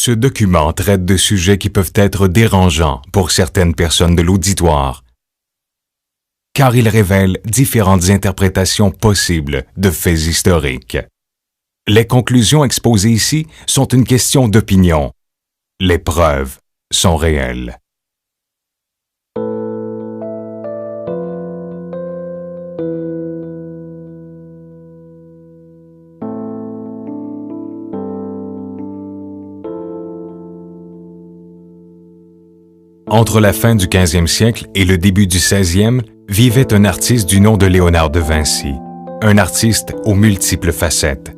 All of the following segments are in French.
Ce document traite de sujets qui peuvent être dérangeants pour certaines personnes de l'auditoire, car il révèle différentes interprétations possibles de faits historiques. Les conclusions exposées ici sont une question d'opinion. Les preuves sont réelles. Entre la fin du 15e siècle et le début du 16e, vivait un artiste du nom de Léonard de Vinci, un artiste aux multiples facettes.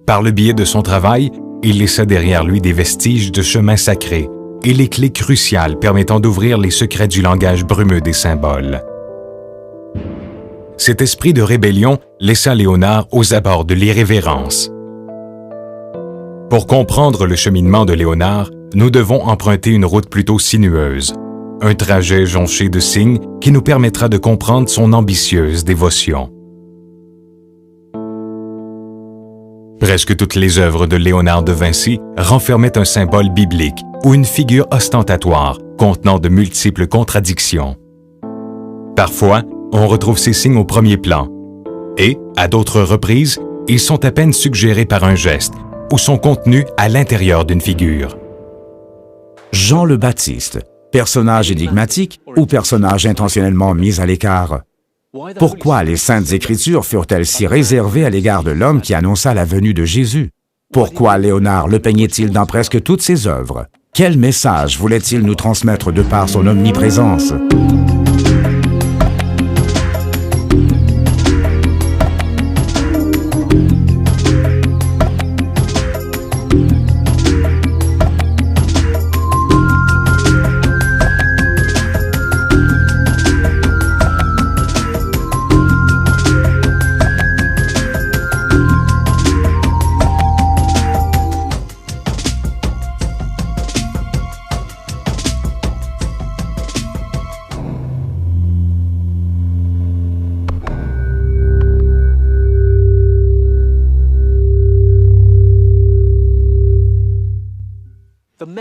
Par le biais de son travail, il laissa derrière lui des vestiges de chemins sacrés et les clés cruciales permettant d'ouvrir les secrets du langage brumeux des symboles. Cet esprit de rébellion laissa Léonard aux abords de l'irrévérence. Pour comprendre le cheminement de Léonard, nous devons emprunter une route plutôt sinueuse, un trajet jonché de signes qui nous permettra de comprendre son ambitieuse dévotion. Presque toutes les œuvres de Léonard de Vinci renfermaient un symbole biblique ou une figure ostentatoire contenant de multiples contradictions. Parfois, on retrouve ces signes au premier plan, et, à d'autres reprises, ils sont à peine suggérés par un geste ou sont contenus à l'intérieur d'une figure. Jean le Baptiste, personnage énigmatique ou personnage intentionnellement mis à l'écart? Pourquoi les Saintes Écritures furent-elles si réservées à l'égard de l'homme qui annonça la venue de Jésus? Pourquoi Léonard le peignait-il dans presque toutes ses œuvres? Quel message voulait-il nous transmettre de par son omniprésence?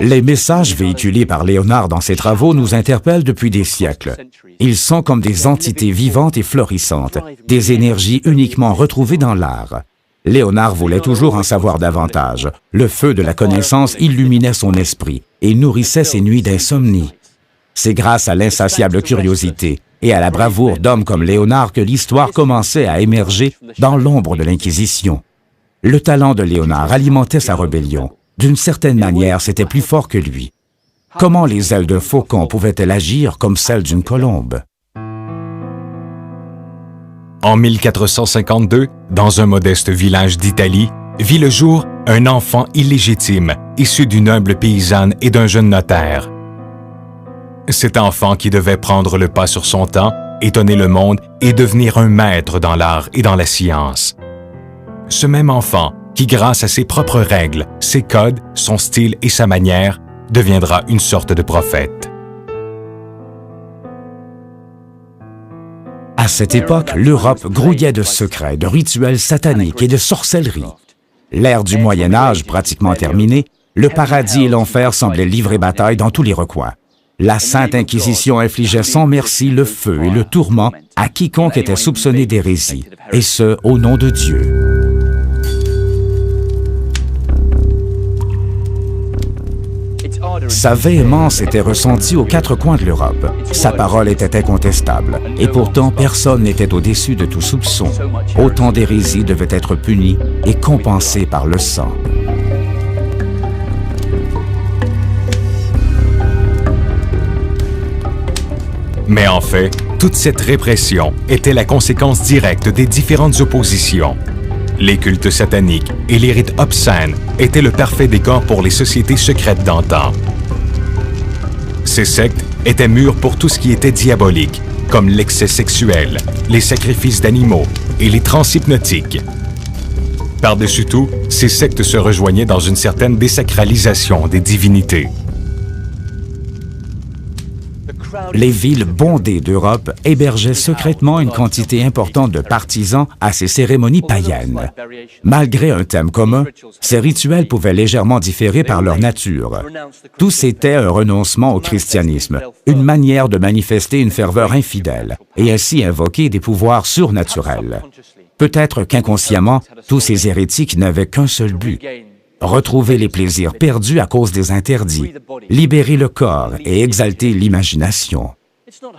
Les messages véhiculés par Léonard dans ses travaux nous interpellent depuis des siècles. Ils sont comme des entités vivantes et florissantes, des énergies uniquement retrouvées dans l'art. Léonard voulait toujours en savoir davantage. Le feu de la connaissance illuminait son esprit et nourrissait ses nuits d'insomnie. C'est grâce à l'insatiable curiosité et à la bravoure d'hommes comme Léonard que l'histoire commençait à émerger dans l'ombre de l'Inquisition. Le talent de Léonard alimentait sa rébellion. D'une certaine manière, c'était plus fort que lui. Comment les ailes d'un faucon pouvaient-elles agir comme celles d'une colombe? En 1452, dans un modeste village d'Italie, vit le jour un enfant illégitime, issu d'une humble paysanne et d'un jeune notaire. Cet enfant qui devait prendre le pas sur son temps, étonner le monde et devenir un maître dans l'art et dans la science. Ce même enfant, qui grâce à ses propres règles, ses codes, son style et sa manière, deviendra une sorte de prophète. À cette époque, l'Europe grouillait de secrets, de rituels sataniques et de sorcellerie. L'ère du Moyen Âge pratiquement terminée, le paradis et l'enfer semblaient livrer bataille dans tous les recoins. La Sainte Inquisition infligeait sans merci le feu et le tourment à quiconque était soupçonné d'hérésie, et ce, au nom de Dieu. Sa véhémence était ressentie aux quatre coins de l'Europe. Sa parole était incontestable, et pourtant personne n'était au-dessus de tout soupçon. Autant d'hérésies devaient être punies et compensées par le sang. Mais en fait, toute cette répression était la conséquence directe des différentes oppositions. Les cultes sataniques et les rites obscènes étaient le parfait décor pour les sociétés secrètes d'antan. Ces sectes étaient mûres pour tout ce qui était diabolique, comme l'excès sexuel, les sacrifices d'animaux et les trans hypnotiques. Par-dessus tout, ces sectes se rejoignaient dans une certaine désacralisation des divinités. Les villes bondées d'Europe hébergeaient secrètement une quantité importante de partisans à ces cérémonies païennes. Malgré un thème commun, ces rituels pouvaient légèrement différer par leur nature. Tous étaient un renoncement au christianisme, une manière de manifester une ferveur infidèle et ainsi invoquer des pouvoirs surnaturels. Peut-être qu'inconsciemment, tous ces hérétiques n'avaient qu'un seul but: retrouver les plaisirs perdus à cause des interdits, libérer le corps et exalter l'imagination.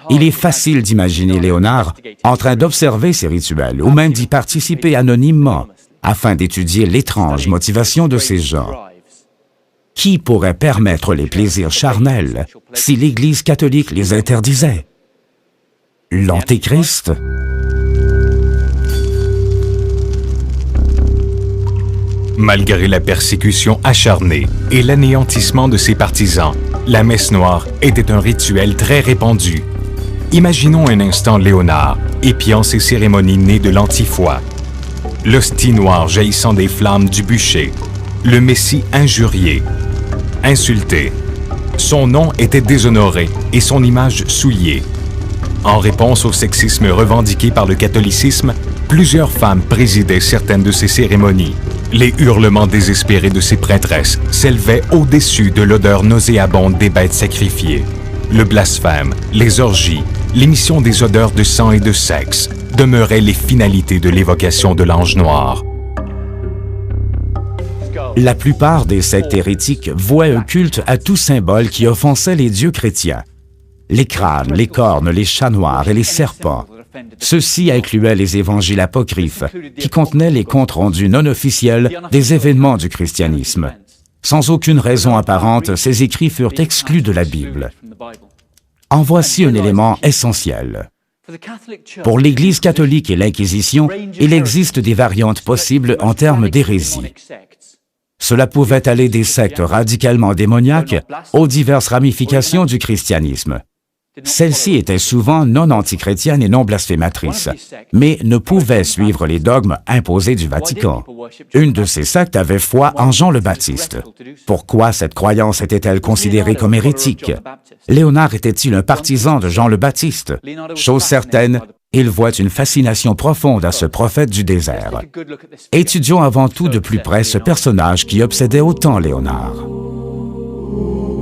Il est facile d'imaginer Léonard en train d'observer ces rituels ou même d'y participer anonymement afin d'étudier l'étrange motivation de ces gens. Qui pourrait permettre les plaisirs charnels si l'Église catholique les interdisait? L'Antéchrist? Malgré la persécution acharnée et l'anéantissement de ses partisans, la messe noire était un rituel très répandu. Imaginons un instant Léonard, épiant ces cérémonies nées de l'antifoi. L'hostie noire jaillissant des flammes du bûcher, le Messie injurié, insulté. Son nom était déshonoré et son image souillée. En réponse au sexisme revendiqué par le catholicisme, plusieurs femmes présidaient certaines de ces cérémonies. Les hurlements désespérés de ces prêtresses s'élevaient au-dessus de l'odeur nauséabonde des bêtes sacrifiées. Le blasphème, les orgies, l'émission des odeurs de sang et de sexe demeuraient les finalités de l'évocation de l'ange noir. La plupart des sectes hérétiques vouaient un culte à tout symbole qui offensait les dieux chrétiens. Les crânes, les cornes, les chats noirs et les serpents. Ceux-ci incluaient les évangiles apocryphes, qui contenaient les comptes rendus non officiels des événements du christianisme. Sans aucune raison apparente, ces écrits furent exclus de la Bible. En voici un élément essentiel. Pour l'Église catholique et l'Inquisition, il existe des variantes possibles en termes d'hérésie. Cela pouvait aller des sectes radicalement démoniaques aux diverses ramifications du christianisme. Celles-ci étaient souvent non antichrétiennes et non blasphématrices, mais ne pouvaient suivre les dogmes imposés du Vatican. Une de ces sectes avait foi en Jean le Baptiste. Pourquoi cette croyance était-elle considérée comme hérétique? Léonard était-il un partisan de Jean le Baptiste? Chose certaine, il voit une fascination profonde à ce prophète du désert. Étudions avant tout de plus près ce personnage qui obsédait autant Léonard.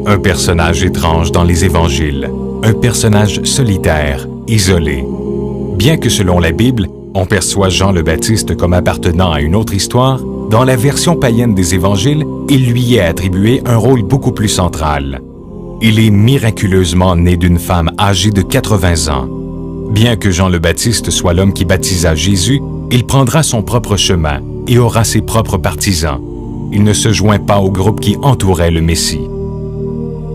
Un personnage étrange dans les évangiles. Un personnage solitaire, isolé. Bien que selon la Bible, on perçoit Jean le Baptiste comme appartenant à une autre histoire, dans la version païenne des évangiles, il lui est attribué un rôle beaucoup plus central. Il est miraculeusement né d'une femme âgée de 80 ans. Bien que Jean le Baptiste soit l'homme qui baptisa Jésus, il prendra son propre chemin et aura ses propres partisans. Il ne se joint pas au groupe qui entourait le Messie.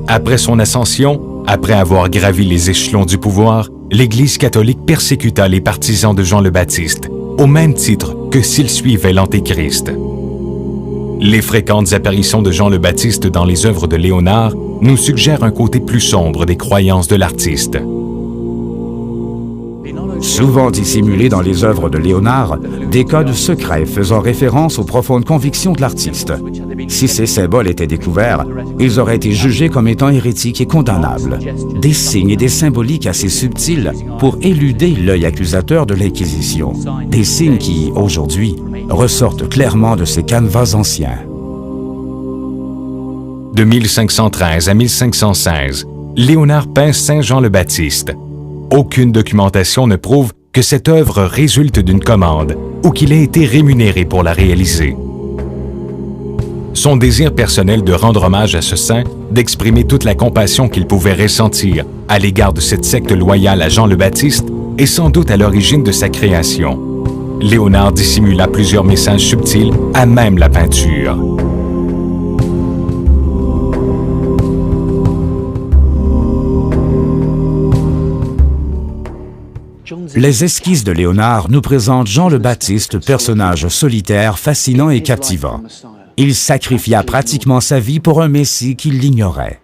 Après son ascension, après avoir gravi les échelons du pouvoir, l'Église catholique persécuta les partisans de Jean le Baptiste, au même titre que s'ils suivaient l'Antéchrist. Les fréquentes apparitions de Jean le Baptiste dans les œuvres de Léonard nous suggèrent un côté plus sombre des croyances de l'artiste. Souvent dissimulés dans les œuvres de Léonard, des codes secrets faisant référence aux profondes convictions de l'artiste. Si ces symboles étaient découverts, ils auraient été jugés comme étant hérétiques et condamnables. Des signes et des symboliques assez subtils pour éluder l'œil accusateur de l'Inquisition. Des signes qui, aujourd'hui, ressortent clairement de ces canevas anciens. De 1513 à 1516, Léonard peint Saint Jean le Baptiste. Aucune documentation ne prouve que cette œuvre résulte d'une commande ou qu'il ait été rémunéré pour la réaliser. Son désir personnel de rendre hommage à ce saint, d'exprimer toute la compassion qu'il pouvait ressentir à l'égard de cette secte loyale à Jean le Baptiste, est sans doute à l'origine de sa création. Léonard dissimula plusieurs messages subtils à même la peinture. Les esquisses de Léonard nous présentent Jean le Baptiste, personnage solitaire, fascinant et captivant. Il sacrifia pratiquement sa vie pour un Messie qui l'ignorait.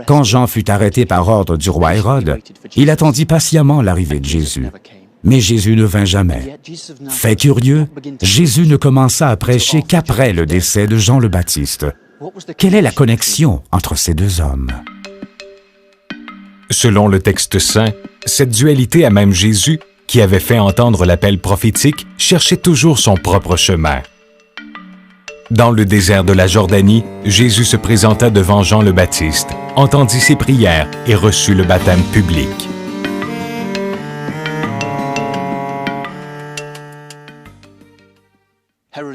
Quand Jean fut arrêté par ordre du roi Hérode, il attendit patiemment l'arrivée de Jésus. Mais Jésus ne vint jamais. Fait curieux, Jésus ne commença à prêcher qu'après le décès de Jean le Baptiste. Quelle est la connexion entre ces deux hommes? Selon le texte saint, cette dualité à même Jésus, qui avait fait entendre l'appel prophétique, cherchait toujours son propre chemin. Dans le désert de la Jordanie, Jésus se présenta devant Jean le Baptiste, entendit ses prières et reçut le baptême public.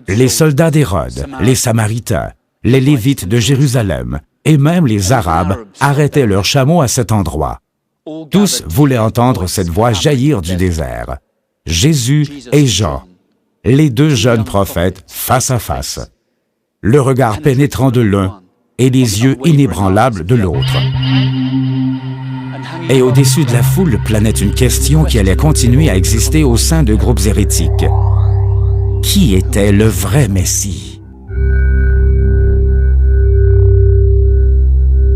Les soldats d'Hérode, les Samaritains, les Lévites de Jérusalem et même les Arabes arrêtaient leurs chameaux à cet endroit. Tous voulaient entendre cette voix jaillir du désert. Jésus et Jean, les deux jeunes prophètes face à face, le regard pénétrant de l'un et les yeux inébranlables de l'autre. Et au-dessus de la foule planait une question qui allait continuer à exister au sein de groupes hérétiques. Qui était le vrai Messie?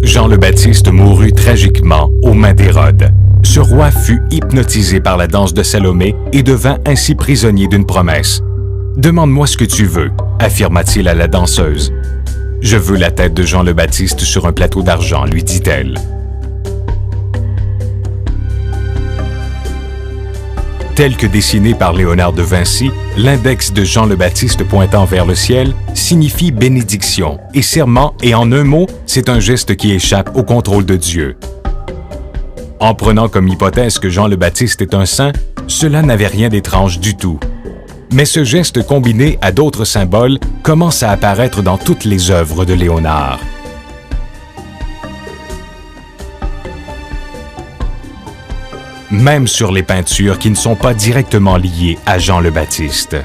Jean le Baptiste mourut tragiquement aux mains d'Hérode. Ce roi fut hypnotisé par la danse de Salomé et devint ainsi prisonnier d'une promesse. « Demande-moi ce que tu veux », affirma-t-il à la danseuse. « Je veux la tête de Jean le Baptiste sur un plateau d'argent », lui dit-elle. Tel que dessiné par Léonard de Vinci, l'index de Jean le Baptiste pointant vers le ciel signifie bénédiction et serment, et en un mot, c'est un geste qui échappe au contrôle de Dieu. En prenant comme hypothèse que Jean le Baptiste est un saint, cela n'avait rien d'étrange du tout. Mais ce geste combiné à d'autres symboles commence à apparaître dans toutes les œuvres de Léonard. Même sur les peintures qui ne sont pas directement liées à Jean le Baptiste.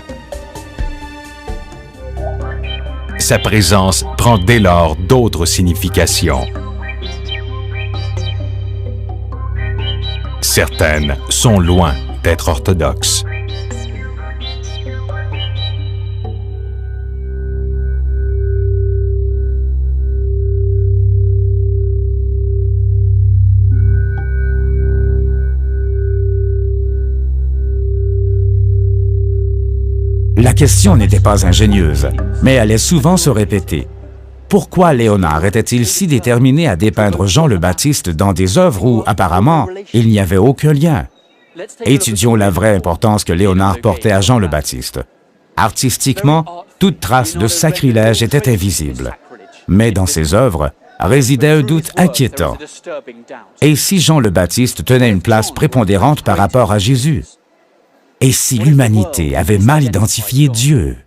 Sa présence prend dès lors d'autres significations. Certaines sont loin d'être orthodoxes. La question n'était pas ingénieuse, mais allait souvent se répéter. Pourquoi Léonard était-il si déterminé à dépeindre Jean le Baptiste dans des œuvres où, apparemment, il n'y avait aucun lien? Étudions la vraie importance que Léonard portait à Jean le Baptiste. Artistiquement, toute trace de sacrilège était invisible. Mais dans ses œuvres résidait un doute inquiétant. Et si Jean le Baptiste tenait une place prépondérante par rapport à Jésus? Et si l'humanité avait mal identifié Dieu?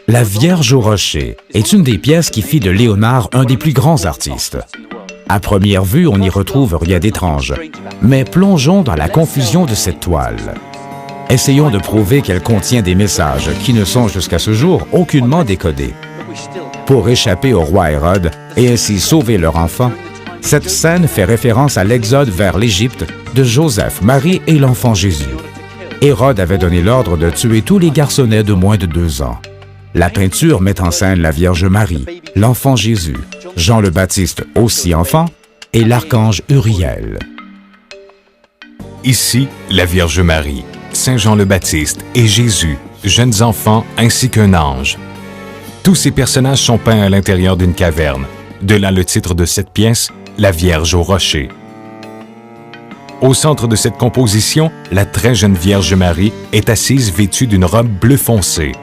La Vierge au rocher est une des pièces qui fit de Léonard un des plus grands artistes. À première vue, on n'y retrouve rien d'étrange, mais plongeons dans la confusion de cette toile. Essayons de prouver qu'elle contient des messages qui ne sont jusqu'à ce jour aucunement décodés. Pour échapper au roi Hérode et ainsi sauver leur enfant, cette scène fait référence à l'exode vers l'Égypte de Joseph, Marie et l'enfant Jésus. Hérode avait donné l'ordre de tuer tous les garçonnets de moins de 2 ans. La peinture met en scène la Vierge Marie, l'enfant Jésus, Jean le Baptiste aussi enfant, et l'archange Uriel. Ici, la Vierge Marie, Saint Jean le Baptiste et Jésus, jeunes enfants ainsi qu'un ange. Tous ces personnages sont peints à l'intérieur d'une caverne. De là le titre de cette pièce, La Vierge au rocher. Au centre de cette composition, la très jeune Vierge Marie est assise vêtue d'une robe bleu foncé.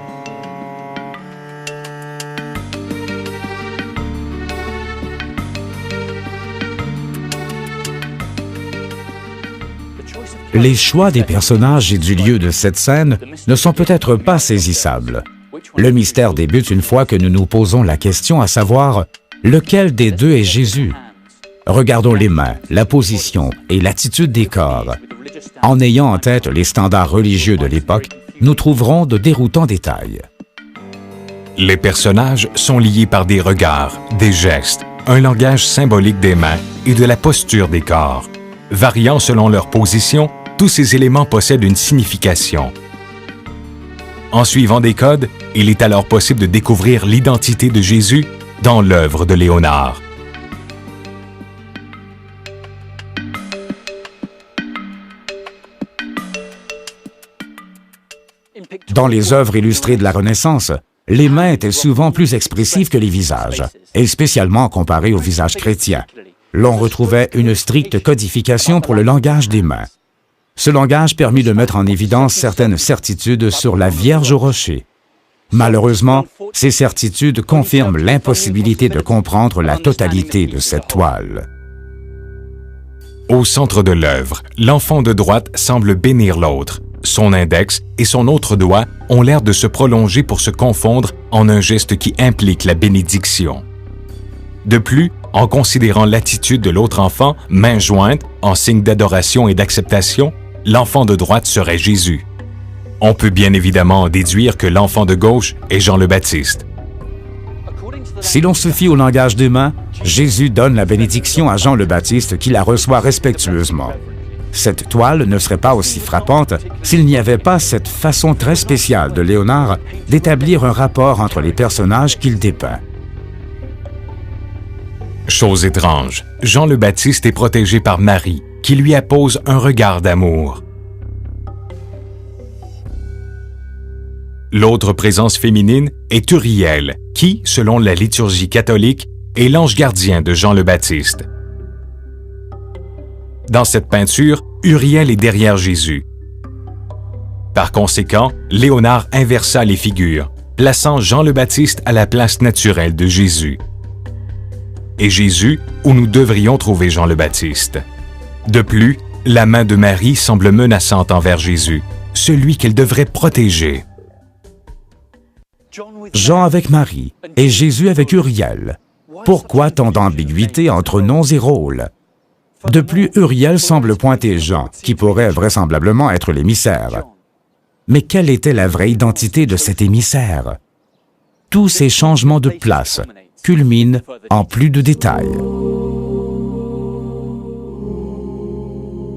Les choix des personnages et du lieu de cette scène ne sont peut-être pas saisissables. Le mystère débute une fois que nous nous posons la question à savoir lequel des deux est Jésus. Regardons les mains, la position et l'attitude des corps. En ayant en tête les standards religieux de l'époque, nous trouverons de déroutants détails. Les personnages sont liés par des regards, des gestes, un langage symbolique des mains et de la posture des corps. Variant selon leur position, tous ces éléments possèdent une signification. En suivant des codes, il est alors possible de découvrir l'identité de Jésus dans l'œuvre de Léonard. Dans les œuvres illustrées de la Renaissance, les mains étaient souvent plus expressives que les visages, et spécialement comparées aux visages chrétiens. L'on retrouvait une stricte codification pour le langage des mains. Ce langage permit de mettre en évidence certaines certitudes sur la Vierge au rocher. Malheureusement, ces certitudes confirment l'impossibilité de comprendre la totalité de cette toile. Au centre de l'œuvre, l'enfant de droite semble bénir l'autre. Son index et son autre doigt ont l'air de se prolonger pour se confondre en un geste qui implique la bénédiction. De plus, en considérant l'attitude de l'autre enfant, main jointe, en signe d'adoration et d'acceptation, l'enfant de droite serait Jésus. On peut bien évidemment en déduire que l'enfant de gauche est Jean le Baptiste. Si l'on se fie au langage des mains, Jésus donne la bénédiction à Jean le Baptiste qui la reçoit respectueusement. Cette toile ne serait pas aussi frappante s'il n'y avait pas cette façon très spéciale de Léonard d'établir un rapport entre les personnages qu'il dépeint. Chose étrange, Jean le Baptiste est protégé par Marie, qui lui appose un regard d'amour. L'autre présence féminine est Uriel, qui, selon la liturgie catholique, est l'ange gardien de Jean le Baptiste. Dans cette peinture, Uriel est derrière Jésus. Par conséquent, Léonard inversa les figures, plaçant Jean le Baptiste à la place naturelle de Jésus. Et Jésus, où nous devrions trouver Jean le Baptiste. De plus, la main de Marie semble menaçante envers Jésus, celui qu'elle devrait protéger. Jean avec Marie et Jésus avec Uriel. Pourquoi tant d'ambiguïté entre noms et rôles? De plus, Uriel semble pointer Jean, qui pourrait vraisemblablement être l'émissaire. Mais quelle était la vraie identité de cet émissaire? Tous ces changements de place culminent en plus de détails.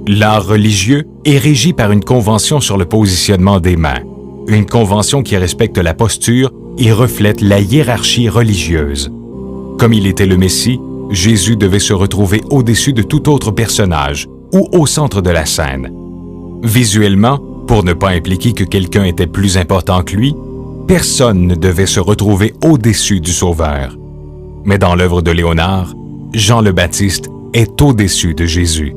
L'art religieux est régi par une convention sur le positionnement des mains, une convention qui respecte la posture et reflète la hiérarchie religieuse. Comme il était le Messie, Jésus devait se retrouver au-dessus de tout autre personnage ou au centre de la scène. Visuellement, pour ne pas impliquer que quelqu'un était plus important que lui, personne ne devait se retrouver au-dessus du Sauveur. Mais dans l'œuvre de Léonard, Jean le Baptiste est au-dessus de Jésus.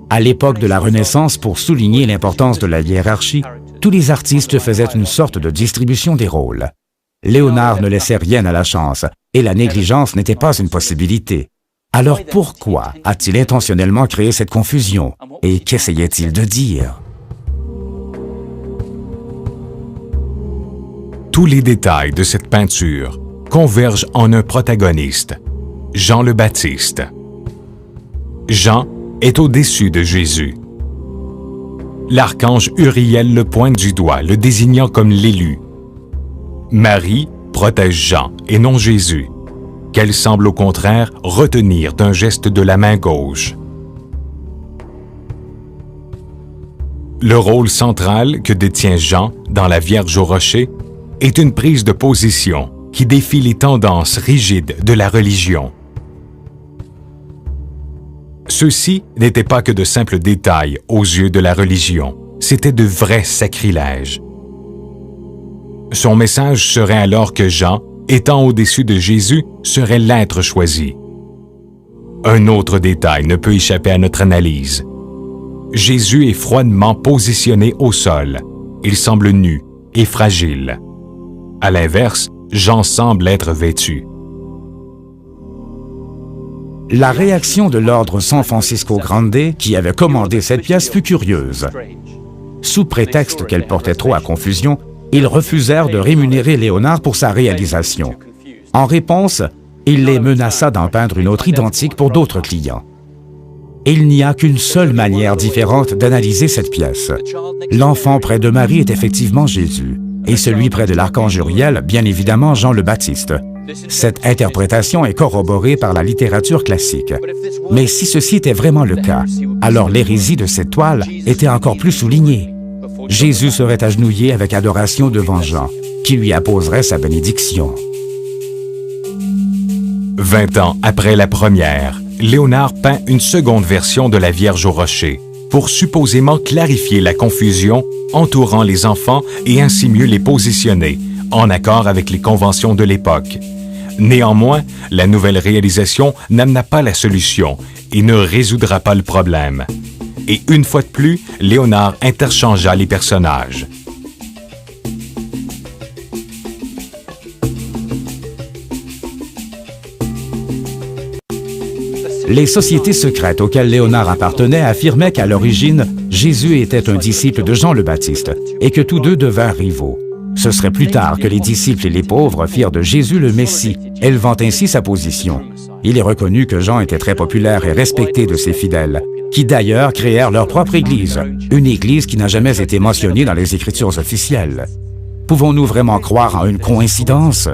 À l'époque de la Renaissance, pour souligner l'importance de la hiérarchie, tous les artistes faisaient une sorte de distribution des rôles. Léonard ne laissait rien à la chance, et la négligence n'était pas une possibilité. Alors pourquoi a-t-il intentionnellement créé cette confusion? Et qu'essayait-il de dire? Tous les détails de cette peinture convergent en un protagoniste, Jean le Baptiste. Jean est au-dessus de Jésus. L'archange Uriel le pointe du doigt, le désignant comme l'élu. Marie protège Jean et non Jésus, qu'elle semble au contraire retenir d'un geste de la main gauche. Le rôle central que détient Jean dans la Vierge au rocher est une prise de position qui défie les tendances rigides de la religion. Ceux-ci n'étaient pas que de simples détails aux yeux de la religion, c'étaient de vrais sacrilèges. Son message serait alors que Jean, étant au-dessus de Jésus, serait l'être choisi. Un autre détail ne peut échapper à notre analyse. Jésus est froidement positionné au sol. Il semble nu et fragile. À l'inverse, Jean semble être vêtu. La réaction de l'ordre San Francisco Grande, qui avait commandé cette pièce, fut curieuse. Sous prétexte qu'elle portait trop à confusion, ils refusèrent de rémunérer Léonard pour sa réalisation. En réponse, il les menaça d'en peindre une autre identique pour d'autres clients. Il n'y a qu'une seule manière différente d'analyser cette pièce. L'enfant près de Marie est effectivement Jésus, et celui près de l'archange Uriel, bien évidemment Jean le Baptiste. Cette interprétation est corroborée par la littérature classique. Mais si ceci était vraiment le cas, alors l'hérésie de cette toile était encore plus soulignée. Jésus serait agenouillé avec adoration devant Jean, qui lui apposerait sa bénédiction. 20 ans après la première, Léonard peint une seconde version de la Vierge au rocher pour supposément clarifier la confusion entourant les enfants et ainsi mieux les positionner, en accord avec les conventions de l'époque. Néanmoins, la nouvelle réalisation n'amena pas la solution et ne résoudra pas le problème. Et une fois de plus, Léonard interchangea les personnages. Les sociétés secrètes auxquelles Léonard appartenait affirmaient qu'à l'origine, Jésus était un disciple de Jean le Baptiste et que tous deux devinrent rivaux. Ce serait plus tard que les disciples et les pauvres firent de Jésus le Messie, élevant ainsi sa position. Il est reconnu que Jean était très populaire et respecté de ses fidèles, qui d'ailleurs créèrent leur propre Église, une Église qui n'a jamais été mentionnée dans les Écritures officielles. Pouvons-nous vraiment croire en une coïncidence?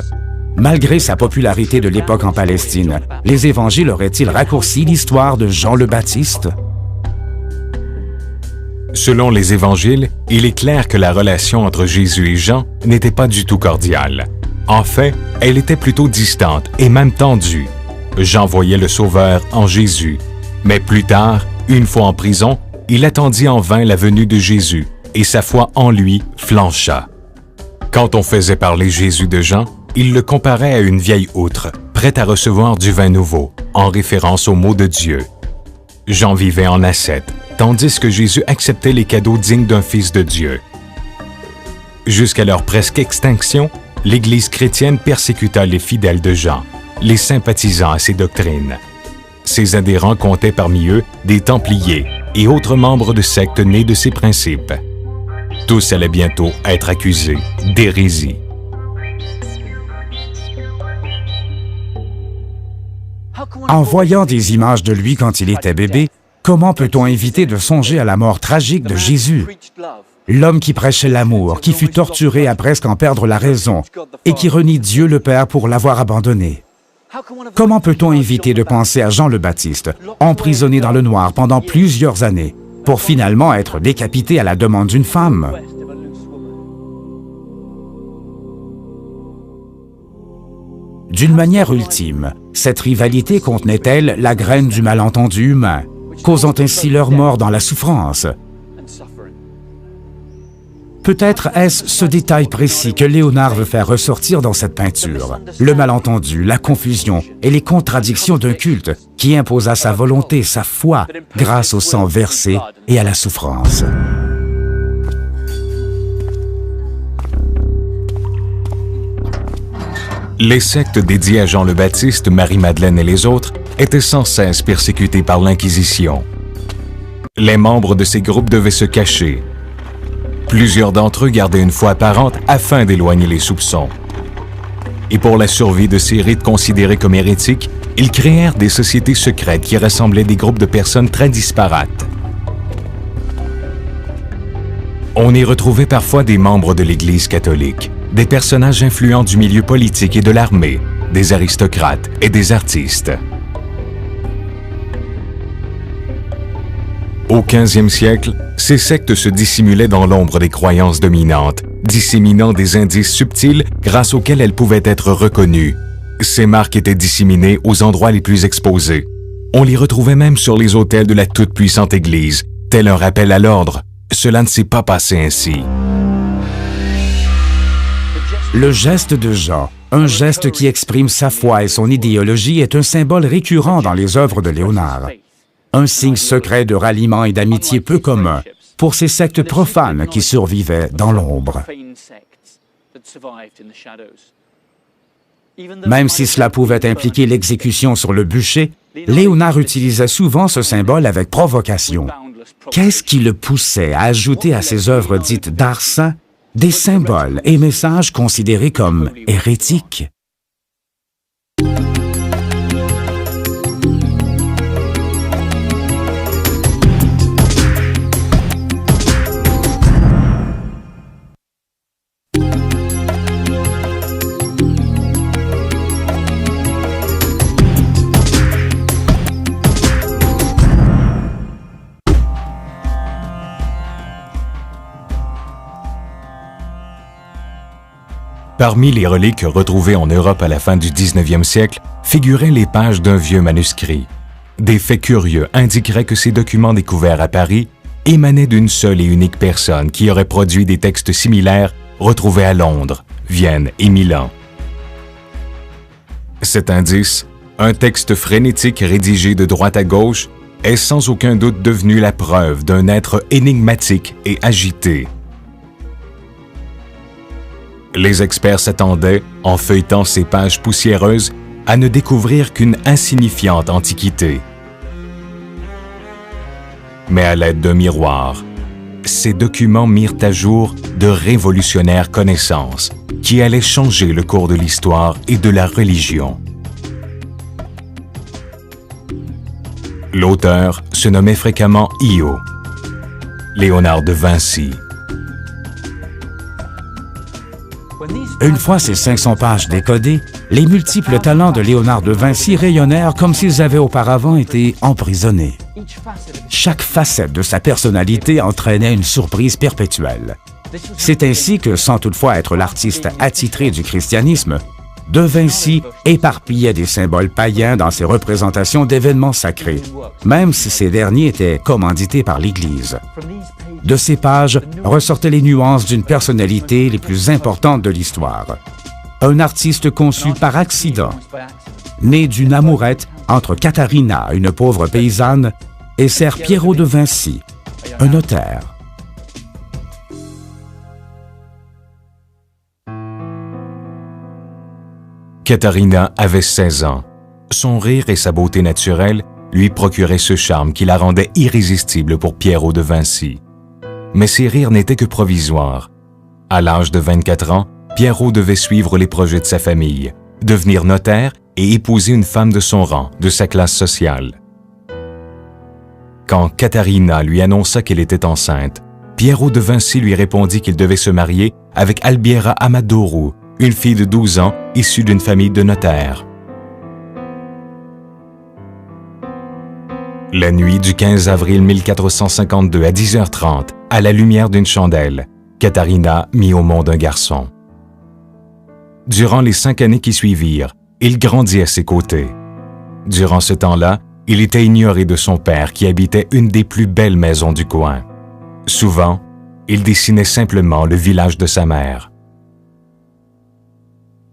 Malgré sa popularité de l'époque en Palestine, les évangiles auraient-ils raccourci l'histoire de Jean le Baptiste? Selon les évangiles, il est clair que la relation entre Jésus et Jean n'était pas du tout cordiale. En fait, elle était plutôt distante et même tendue. Jean voyait le Sauveur en Jésus. Mais plus tard, une fois en prison, il attendit en vain la venue de Jésus et sa foi en lui flancha. Quand on faisait parler Jésus de Jean, il le comparait à une vieille outre, prête à recevoir du vin nouveau, en référence aux mots de Dieu. Jean vivait en ascète, tandis que Jésus acceptait les cadeaux dignes d'un fils de Dieu. Jusqu'à leur presque extinction, l'Église chrétienne persécuta les fidèles de Jean, les sympathisant à ses doctrines. Ses adhérents comptaient parmi eux des Templiers et autres membres de sectes nés de ses principes. Tous allaient bientôt être accusés d'hérésie. En voyant des images de lui quand il était bébé, comment peut-on éviter de songer à la mort tragique de Jésus? L'homme qui prêchait l'amour, qui fut torturé à presque en perdre la raison et qui renie Dieu le Père pour l'avoir abandonné. Comment peut-on éviter de penser à Jean le Baptiste, emprisonné dans le noir pendant plusieurs années, pour finalement être décapité à la demande d'une femme? D'une manière ultime, cette rivalité contenait-elle la graine du malentendu humain, causant ainsi leur mort dans la souffrance? Peut-être est-ce ce détail précis que Léonard veut faire ressortir dans cette peinture, le malentendu, la confusion et les contradictions d'un culte qui imposa sa volonté, sa foi, grâce au sang versé et à la souffrance. Les sectes dédiées à Jean le Baptiste, Marie-Madeleine et les autres étaient sans cesse persécutées par l'Inquisition. Les membres de ces groupes devaient se cacher. Plusieurs d'entre eux gardaient une foi apparente afin d'éloigner les soupçons. Et pour la survie de ces rites considérés comme hérétiques, ils créèrent des sociétés secrètes qui rassemblaient des groupes de personnes très disparates. On y retrouvait parfois des membres de l'Église catholique, des personnages influents du milieu politique et de l'armée, des aristocrates et des artistes. Au 15e siècle, ces sectes se dissimulaient dans l'ombre des croyances dominantes, disséminant des indices subtils grâce auxquels elles pouvaient être reconnues. Ces marques étaient disséminées aux endroits les plus exposés. On les retrouvait même sur les autels de la toute-puissante Église, tel un rappel à l'ordre. Cela ne s'est pas passé ainsi. Le geste de Jean, un geste qui exprime sa foi et son idéologie, est un symbole récurrent dans les œuvres de Léonard. Un signe secret de ralliement et d'amitié peu commun pour ces sectes profanes qui survivaient dans l'ombre. Même si cela pouvait impliquer l'exécution sur le bûcher, Léonard utilisait souvent ce symbole avec provocation. Qu'est-ce qui le poussait à ajouter à ses œuvres dites d'art saint des symboles et messages considérés comme hérétiques? Parmi les reliques retrouvées en Europe à la fin du 19e siècle figuraient les pages d'un vieux manuscrit. Des faits curieux indiqueraient que ces documents découverts à Paris émanaient d'une seule et unique personne qui aurait produit des textes similaires retrouvés à Londres, Vienne et Milan. Cet indice, un texte frénétique rédigé de droite à gauche, est sans aucun doute devenu la preuve d'un être énigmatique et agité. Les experts s'attendaient, en feuilletant ces pages poussiéreuses, à ne découvrir qu'une insignifiante antiquité. Mais à l'aide d'un miroir, ces documents mirent à jour de révolutionnaires connaissances qui allaient changer le cours de l'histoire et de la religion. L'auteur se nommait fréquemment Io, Léonard de Vinci. Une fois ces 500 pages décodées, les multiples talents de Léonard de Vinci rayonnèrent comme s'ils avaient auparavant été emprisonnés. Chaque facette de sa personnalité entraînait une surprise perpétuelle. C'est ainsi que, sans toutefois être l'artiste attitré du christianisme, de Vinci éparpillait des symboles païens dans ses représentations d'événements sacrés, même si ces derniers étaient commandités par l'Église. De ces pages ressortaient les nuances d'une personnalité les plus importantes de l'histoire. Un artiste conçu par accident, né d'une amourette entre Katharina, une pauvre paysanne, et Ser Piero de Vinci, un notaire. Katharina avait 16 ans. Son rire et sa beauté naturelle lui procuraient ce charme qui la rendait irrésistible pour Piero de Vinci. Mais ces rires n'étaient que provisoires. À l'âge de 24 ans, Piero devait suivre les projets de sa famille, devenir notaire et épouser une femme de son rang, de sa classe sociale. Quand Katharina lui annonça qu'elle était enceinte, Piero de Vinci lui répondit qu'il devait se marier avec Albiera Amadoro, une fille de 12 ans issue d'une famille de notaires. La nuit du 15 avril 1452 à 10h30, à la lumière d'une chandelle, Katharina mit au monde un garçon. Durant les 5 années qui suivirent, il grandit à ses côtés. Durant ce temps-là, il était ignoré de son père qui habitait une des plus belles maisons du coin. Souvent, il dessinait simplement le village de sa mère.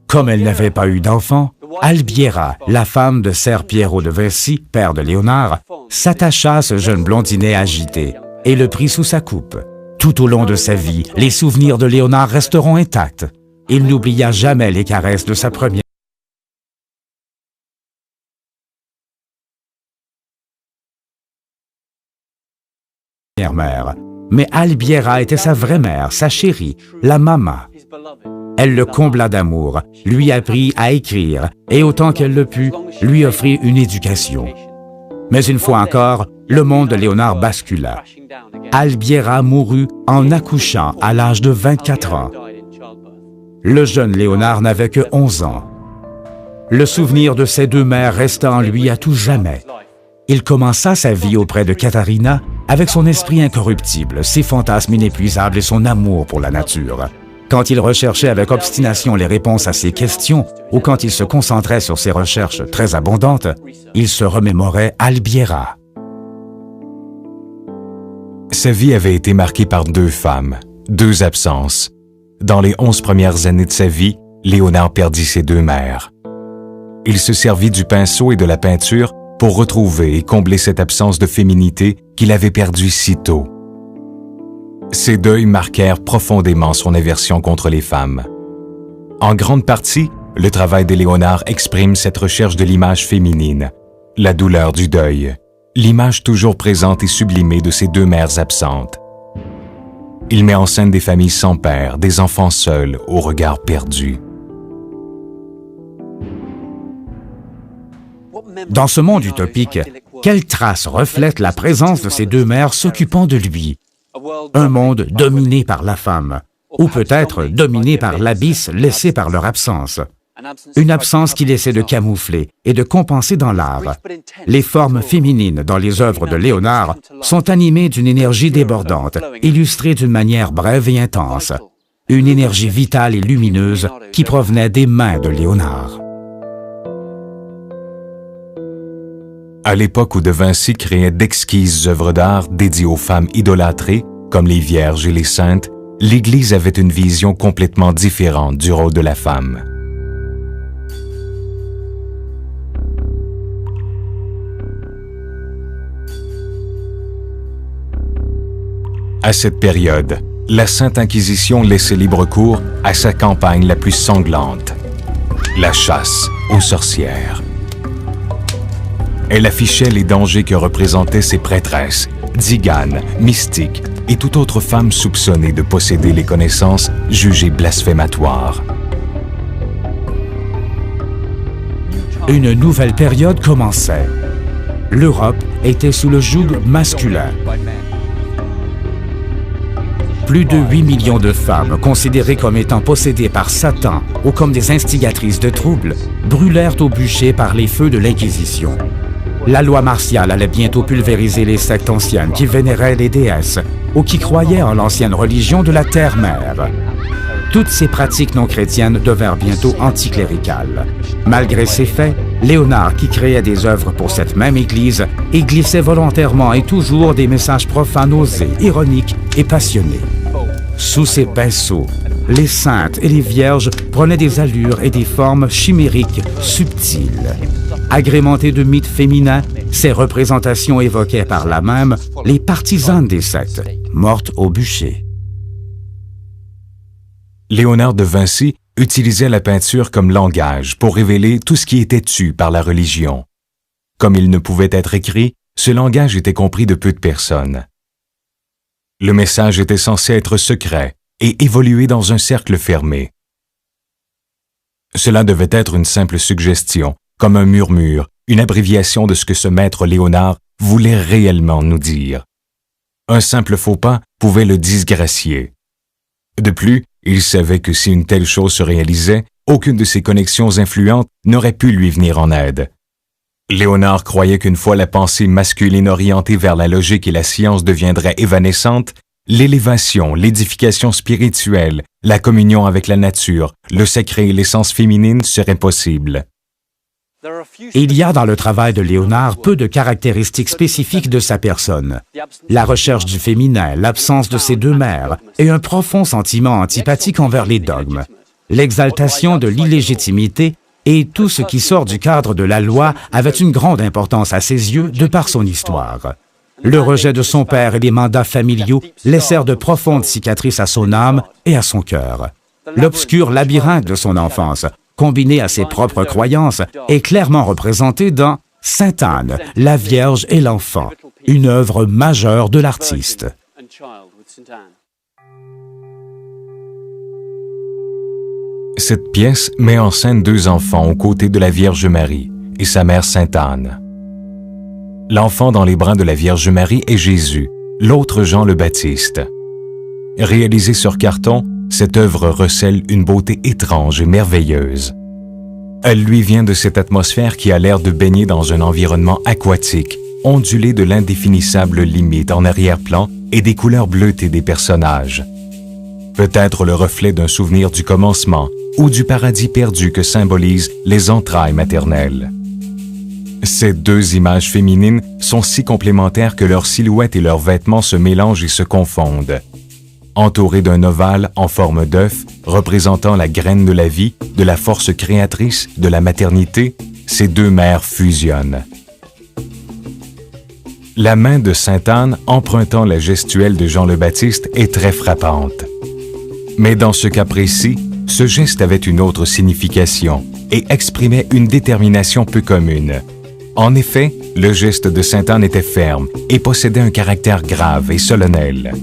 Comme elle n'avait pas eu d'enfant, Albiera, la femme de Ser Piero de Vinci, père de Léonard, s'attacha à ce jeune blondinet agité et le prit sous sa coupe. Tout au long de sa vie, les souvenirs de Léonard resteront intacts. Il n'oublia jamais les caresses de sa première mère. Mais Albiera était sa vraie mère, sa chérie, la Mama. Elle le combla d'amour, lui apprit à écrire et autant qu'elle le put, lui offrit une éducation. Mais une fois encore, le monde de Léonard bascula. Albiera mourut en accouchant à l'âge de 24 ans. Le jeune Léonard n'avait que 11 ans. Le souvenir de ses deux mères resta en lui à tout jamais. Il commença sa vie auprès de Katharina avec son esprit incorruptible, ses fantasmes inépuisables et son amour pour la nature. Quand il recherchait avec obstination les réponses à ses questions ou quand il se concentrait sur ses recherches très abondantes, il se remémorait Albiera. Sa vie avait été marquée par 2 femmes, 2 absences. Dans les 11 premières années de sa vie, Léonard perdit ses 2 mères. Il se servit du pinceau et de la peinture pour retrouver et combler cette absence de féminité qu'il avait perdue si tôt. Ces deuils marquèrent profondément son aversion contre les femmes. En grande partie, le travail de Léonard exprime cette recherche de l'image féminine, la douleur du deuil, l'image toujours présente et sublimée de ses 2 mères absentes. Il met en scène des familles sans père, des enfants seuls, au regard perdu. Dans ce monde utopique, quelle trace reflète la présence de ces 2 mères s'occupant de lui? Un monde dominé par la femme, ou peut-être dominé par l'abysse laissé par leur absence. Une absence qu'il essaie de camoufler et de compenser dans l'art. Les formes féminines dans les œuvres de Léonard sont animées d'une énergie débordante, illustrées d'une manière brève et intense. une énergie vitale et lumineuse qui provenait des mains de Léonard. À l'époque où De Vinci créait d'exquises œuvres d'art dédiées aux femmes idolâtrées, comme les Vierges et les Saintes, l'Église avait une vision complètement différente du rôle de la femme. À cette période, la Sainte Inquisition laissait libre cours à sa campagne la plus sanglante, la chasse aux sorcières. Elle affichait les dangers que représentaient ces prêtresses, tziganes, mystiques et toute autre femme soupçonnée de posséder les connaissances jugées blasphématoires. Une nouvelle période commençait. L'Europe était sous le joug masculin. Plus de 8 millions de femmes, considérées comme étant possédées par Satan ou comme des instigatrices de troubles, brûlèrent au bûcher par les feux de l'Inquisition. La loi martiale allait bientôt pulvériser les sectes anciennes qui vénéraient les déesses ou qui croyaient en l'ancienne religion de la Terre-Mère. Toutes ces pratiques non chrétiennes devinrent bientôt anticléricales. Malgré ces faits, Léonard, qui créait des œuvres pour cette même Église, y glissait volontairement et toujours des messages profanes osés, ironiques et passionnés. Sous ses pinceaux, les saintes et les vierges prenaient des allures et des formes chimériques, subtiles. Agrémentées de mythes féminins, ces représentations évoquaient par là même les partisanes des sectes, mortes au bûcher. Léonard de Vinci utilisait la peinture comme langage pour révéler tout ce qui était tu par la religion. Comme il ne pouvait être écrit, ce langage était compris de peu de personnes. Le message était censé être secret et évoluer dans un cercle fermé. Cela devait être une simple suggestion, comme un murmure, une abréviation de ce que ce maître Léonard voulait réellement nous dire. Un simple faux pas pouvait le disgracier. De plus, il savait que si une telle chose se réalisait, aucune de ses connexions influentes n'aurait pu lui venir en aide. Léonard croyait qu'une fois la pensée masculine orientée vers la logique et la science deviendrait évanescente, l'élévation, l'édification spirituelle, la communion avec la nature, le sacré et l'essence féminine seraient possibles. Il y a dans le travail de Léonard peu de caractéristiques spécifiques de sa personne. La recherche du féminin, l'absence de ses deux mères et un profond sentiment antipathique envers les dogmes. L'exaltation de l'illégitimité et tout ce qui sort du cadre de la loi avait une grande importance à ses yeux de par son histoire. Le rejet de son père et les mandats familiaux laissèrent de profondes cicatrices à son âme et à son cœur. L'obscur labyrinthe de son enfance, combiné à ses propres croyances, est clairement représenté dans Sainte Anne, la Vierge et l'Enfant, une œuvre majeure de l'artiste. Cette pièce met en scène deux enfants aux côtés de la Vierge Marie et sa mère Sainte Anne. L'enfant dans les bras de la Vierge Marie est Jésus, l'autre Jean le Baptiste. Réalisée sur carton, cette œuvre recèle une beauté étrange et merveilleuse. Elle lui vient de cette atmosphère qui a l'air de baigner dans un environnement aquatique, ondulé de l'indéfinissable limite en arrière-plan et des couleurs bleutées des personnages. Peut-être le reflet d'un souvenir du commencement ou du paradis perdu que symbolisent les entrailles maternelles. Ces deux images féminines sont si complémentaires que leurs silhouettes et leurs vêtements se mélangent et se confondent. Entourées d'un ovale en forme d'œuf, représentant la graine de la vie, de la force créatrice, de la maternité, ces deux mères fusionnent. La main de Sainte Anne, empruntant la gestuelle de Jean le Baptiste, est très frappante. Mais dans ce cas précis, ce geste avait une autre signification et exprimait une détermination peu commune. En effet, le geste de Sainte Anne était ferme et possédait un caractère grave et solennel.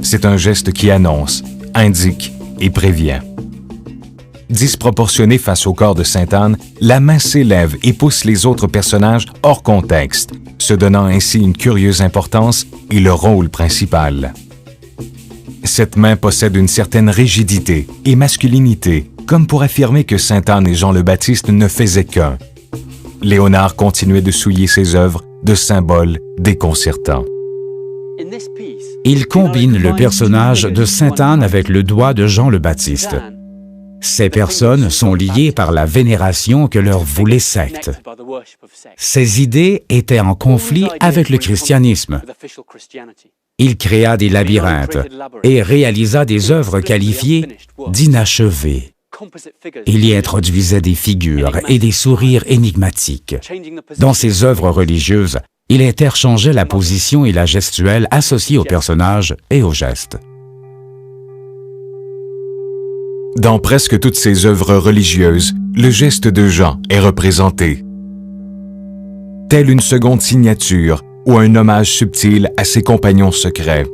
C'est un geste qui annonce, indique et prévient. Disproportionnée face au corps de Sainte Anne, la main s'élève et pousse les autres personnages hors contexte, se donnant ainsi une curieuse importance et le rôle principal. Cette main possède une certaine rigidité et masculinité, comme pour affirmer que Sainte Anne et Jean le Baptiste ne faisaient qu'un. Léonard continuait de souiller ses œuvres de symboles déconcertants. In this piece, Il combine le personnage de Sainte Anne avec le doigt de Jean le Baptiste. Ces personnes sont liées par la vénération que leur vouent les sectes. Ces idées étaient en conflit avec le christianisme. Il créa des labyrinthes et réalisa des œuvres qualifiées d'inachevées. Il y introduisait des figures et des sourires énigmatiques. Dans ses œuvres religieuses, il interchangeait la position et la gestuelle associées aux personnages et aux gestes. Dans presque toutes ses œuvres religieuses, le geste de Jean est représenté. Telle une seconde signature ou un hommage subtil à ses compagnons secrets.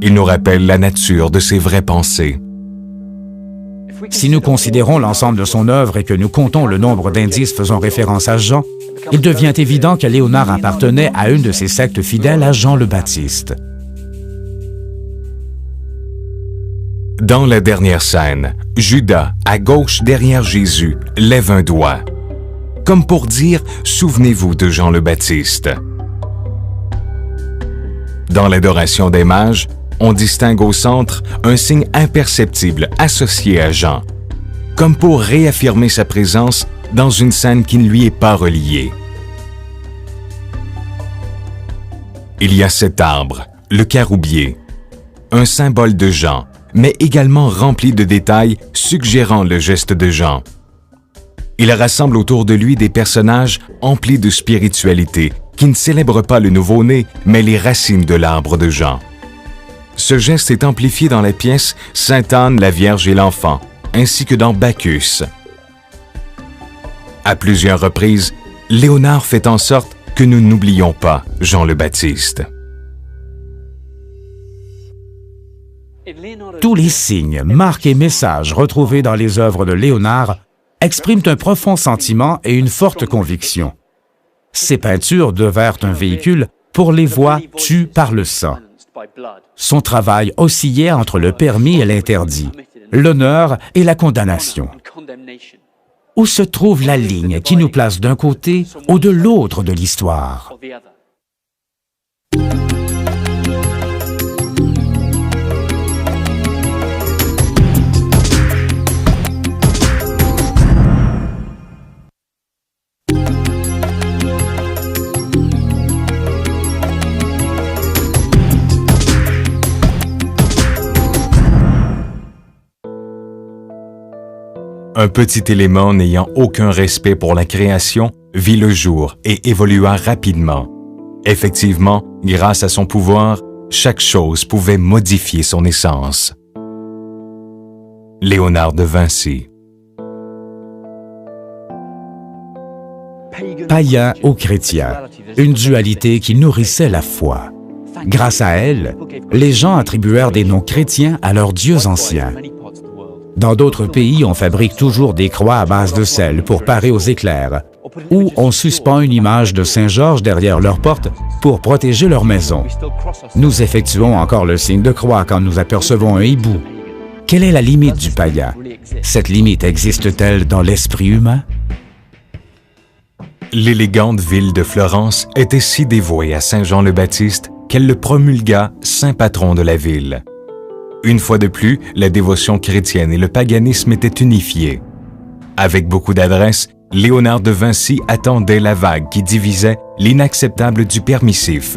Il nous rappelle la nature de ses vraies pensées. Si nous considérons l'ensemble de son œuvre et que nous comptons le nombre d'indices faisant référence à Jean, il devient évident que Léonard appartenait à une de ces sectes fidèles à Jean le Baptiste. Dans la dernière scène, Judas, à gauche derrière Jésus, lève un doigt, comme pour dire « Souvenez-vous de Jean le Baptiste ». Dans l'adoration des mages, on distingue au centre un signe imperceptible associé à Jean, comme pour réaffirmer sa présence dans une scène qui ne lui est pas reliée. Il y a cet arbre, le caroubier, un symbole de Jean, mais également rempli de détails suggérant le geste de Jean. Il rassemble autour de lui des personnages emplis de spiritualité, qui ne célèbrent pas le nouveau-né, mais les racines de l'arbre de Jean. Ce geste est amplifié dans la pièce Sainte Anne, la Vierge et l'Enfant, ainsi que dans Bacchus. À plusieurs reprises, Léonard fait en sorte que nous n'oublions pas Jean le Baptiste. Tous les signes, marques et messages retrouvés dans les œuvres de Léonard expriment un profond sentiment et une forte conviction. Ces peintures devinrent un véhicule pour les voix tues par le sang. Son travail oscillait entre le permis et l'interdit, l'honneur et la condamnation. Où se trouve la ligne qui nous place d'un côté ou de l'autre de l'histoire? Un petit élément n'ayant aucun respect pour la création vit le jour et évolua rapidement. Effectivement, grâce à son pouvoir, chaque chose pouvait modifier son essence. Léonard de Vinci. Païen ou chrétien, une dualité qui nourrissait la foi. Grâce à elle, les gens attribuèrent des noms chrétiens à leurs dieux anciens. Dans d'autres pays, on fabrique toujours des croix à base de sel pour parer aux éclairs, ou on suspend une image de Saint-Georges derrière leur porte pour protéger leur maison. Nous effectuons encore le signe de croix quand nous apercevons un hibou. Quelle est la limite du païen? Cette limite existe-t-elle dans l'esprit humain? L'élégante ville de Florence était si dévouée à Saint Jean le Baptiste qu'elle le promulgua saint patron de la ville. Une fois de plus, la dévotion chrétienne et le paganisme étaient unifiés. Avec beaucoup d'adresse, Léonard de Vinci attendait la vague qui divisait l'inacceptable du permissif.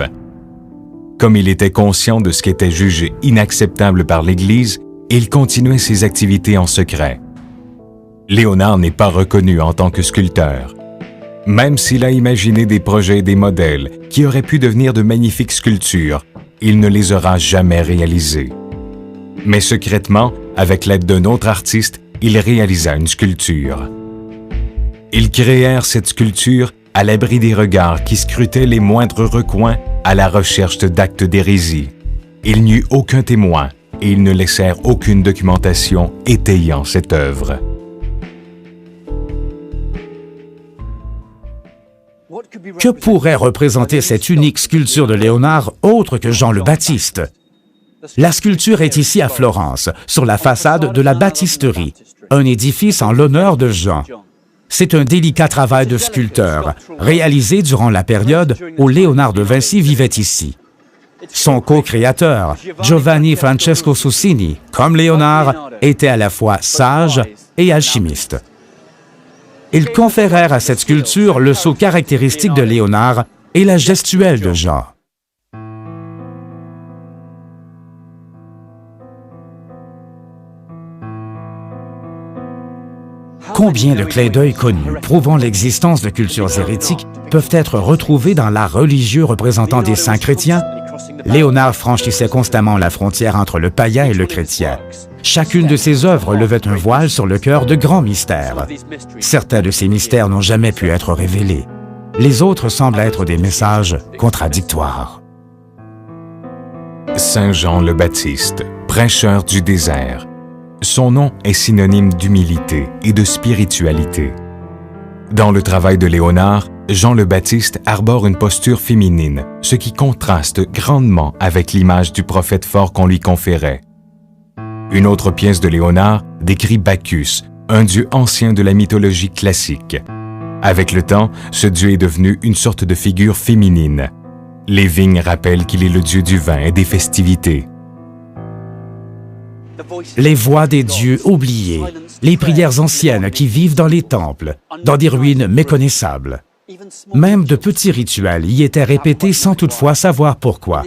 Comme il était conscient de ce qui était jugé inacceptable par l'Église, il continuait ses activités en secret. Léonard n'est pas reconnu en tant que sculpteur. Même s'il a imaginé des projets et des modèles qui auraient pu devenir de magnifiques sculptures, il ne les aura jamais réalisés. Mais secrètement, avec l'aide d'un autre artiste, il réalisa une sculpture. Ils créèrent cette sculpture à l'abri des regards qui scrutaient les moindres recoins à la recherche d'actes d'hérésie. Il n'y eut aucun témoin et ils ne laissèrent aucune documentation étayant cette œuvre. Que pourrait représenter cette unique sculpture de Léonard autre que Jean le Baptiste? La sculpture est ici à Florence, sur la façade de la Baptisterie, un édifice en l'honneur de Jean. C'est un délicat travail de sculpteur, réalisé durant la période où Léonard de Vinci vivait ici. Son co-créateur, Giovanni Francesco Susini, comme Léonard, était à la fois sage et alchimiste. Ils conférèrent à cette sculpture le sceau caractéristique de Léonard et la gestuelle de Jean. Combien de clins d'œil connus prouvant l'existence de cultures hérétiques peuvent être retrouvés dans l'art religieux représentant des saints chrétiens? Léonard franchissait constamment la frontière entre le païen et le chrétien. Chacune de ses œuvres levait un voile sur le cœur de grands mystères. Certains de ces mystères n'ont jamais pu être révélés. Les autres semblent être des messages contradictoires. Saint Jean le Baptiste, prêcheur du désert. Son nom est synonyme d'humilité et de spiritualité. Dans le travail de Léonard, Jean le Baptiste arbore une posture féminine, ce qui contraste grandement avec l'image du prophète fort qu'on lui conférait. Une autre pièce de Léonard décrit Bacchus, un dieu ancien de la mythologie classique. Avec le temps, ce dieu est devenu une sorte de figure féminine. Les vignes rappellent qu'il est le dieu du vin et des festivités. Les voix des dieux oubliés, les prières anciennes qui vivent dans les temples, dans des ruines méconnaissables. Même de petits rituels y étaient répétés sans toutefois savoir pourquoi.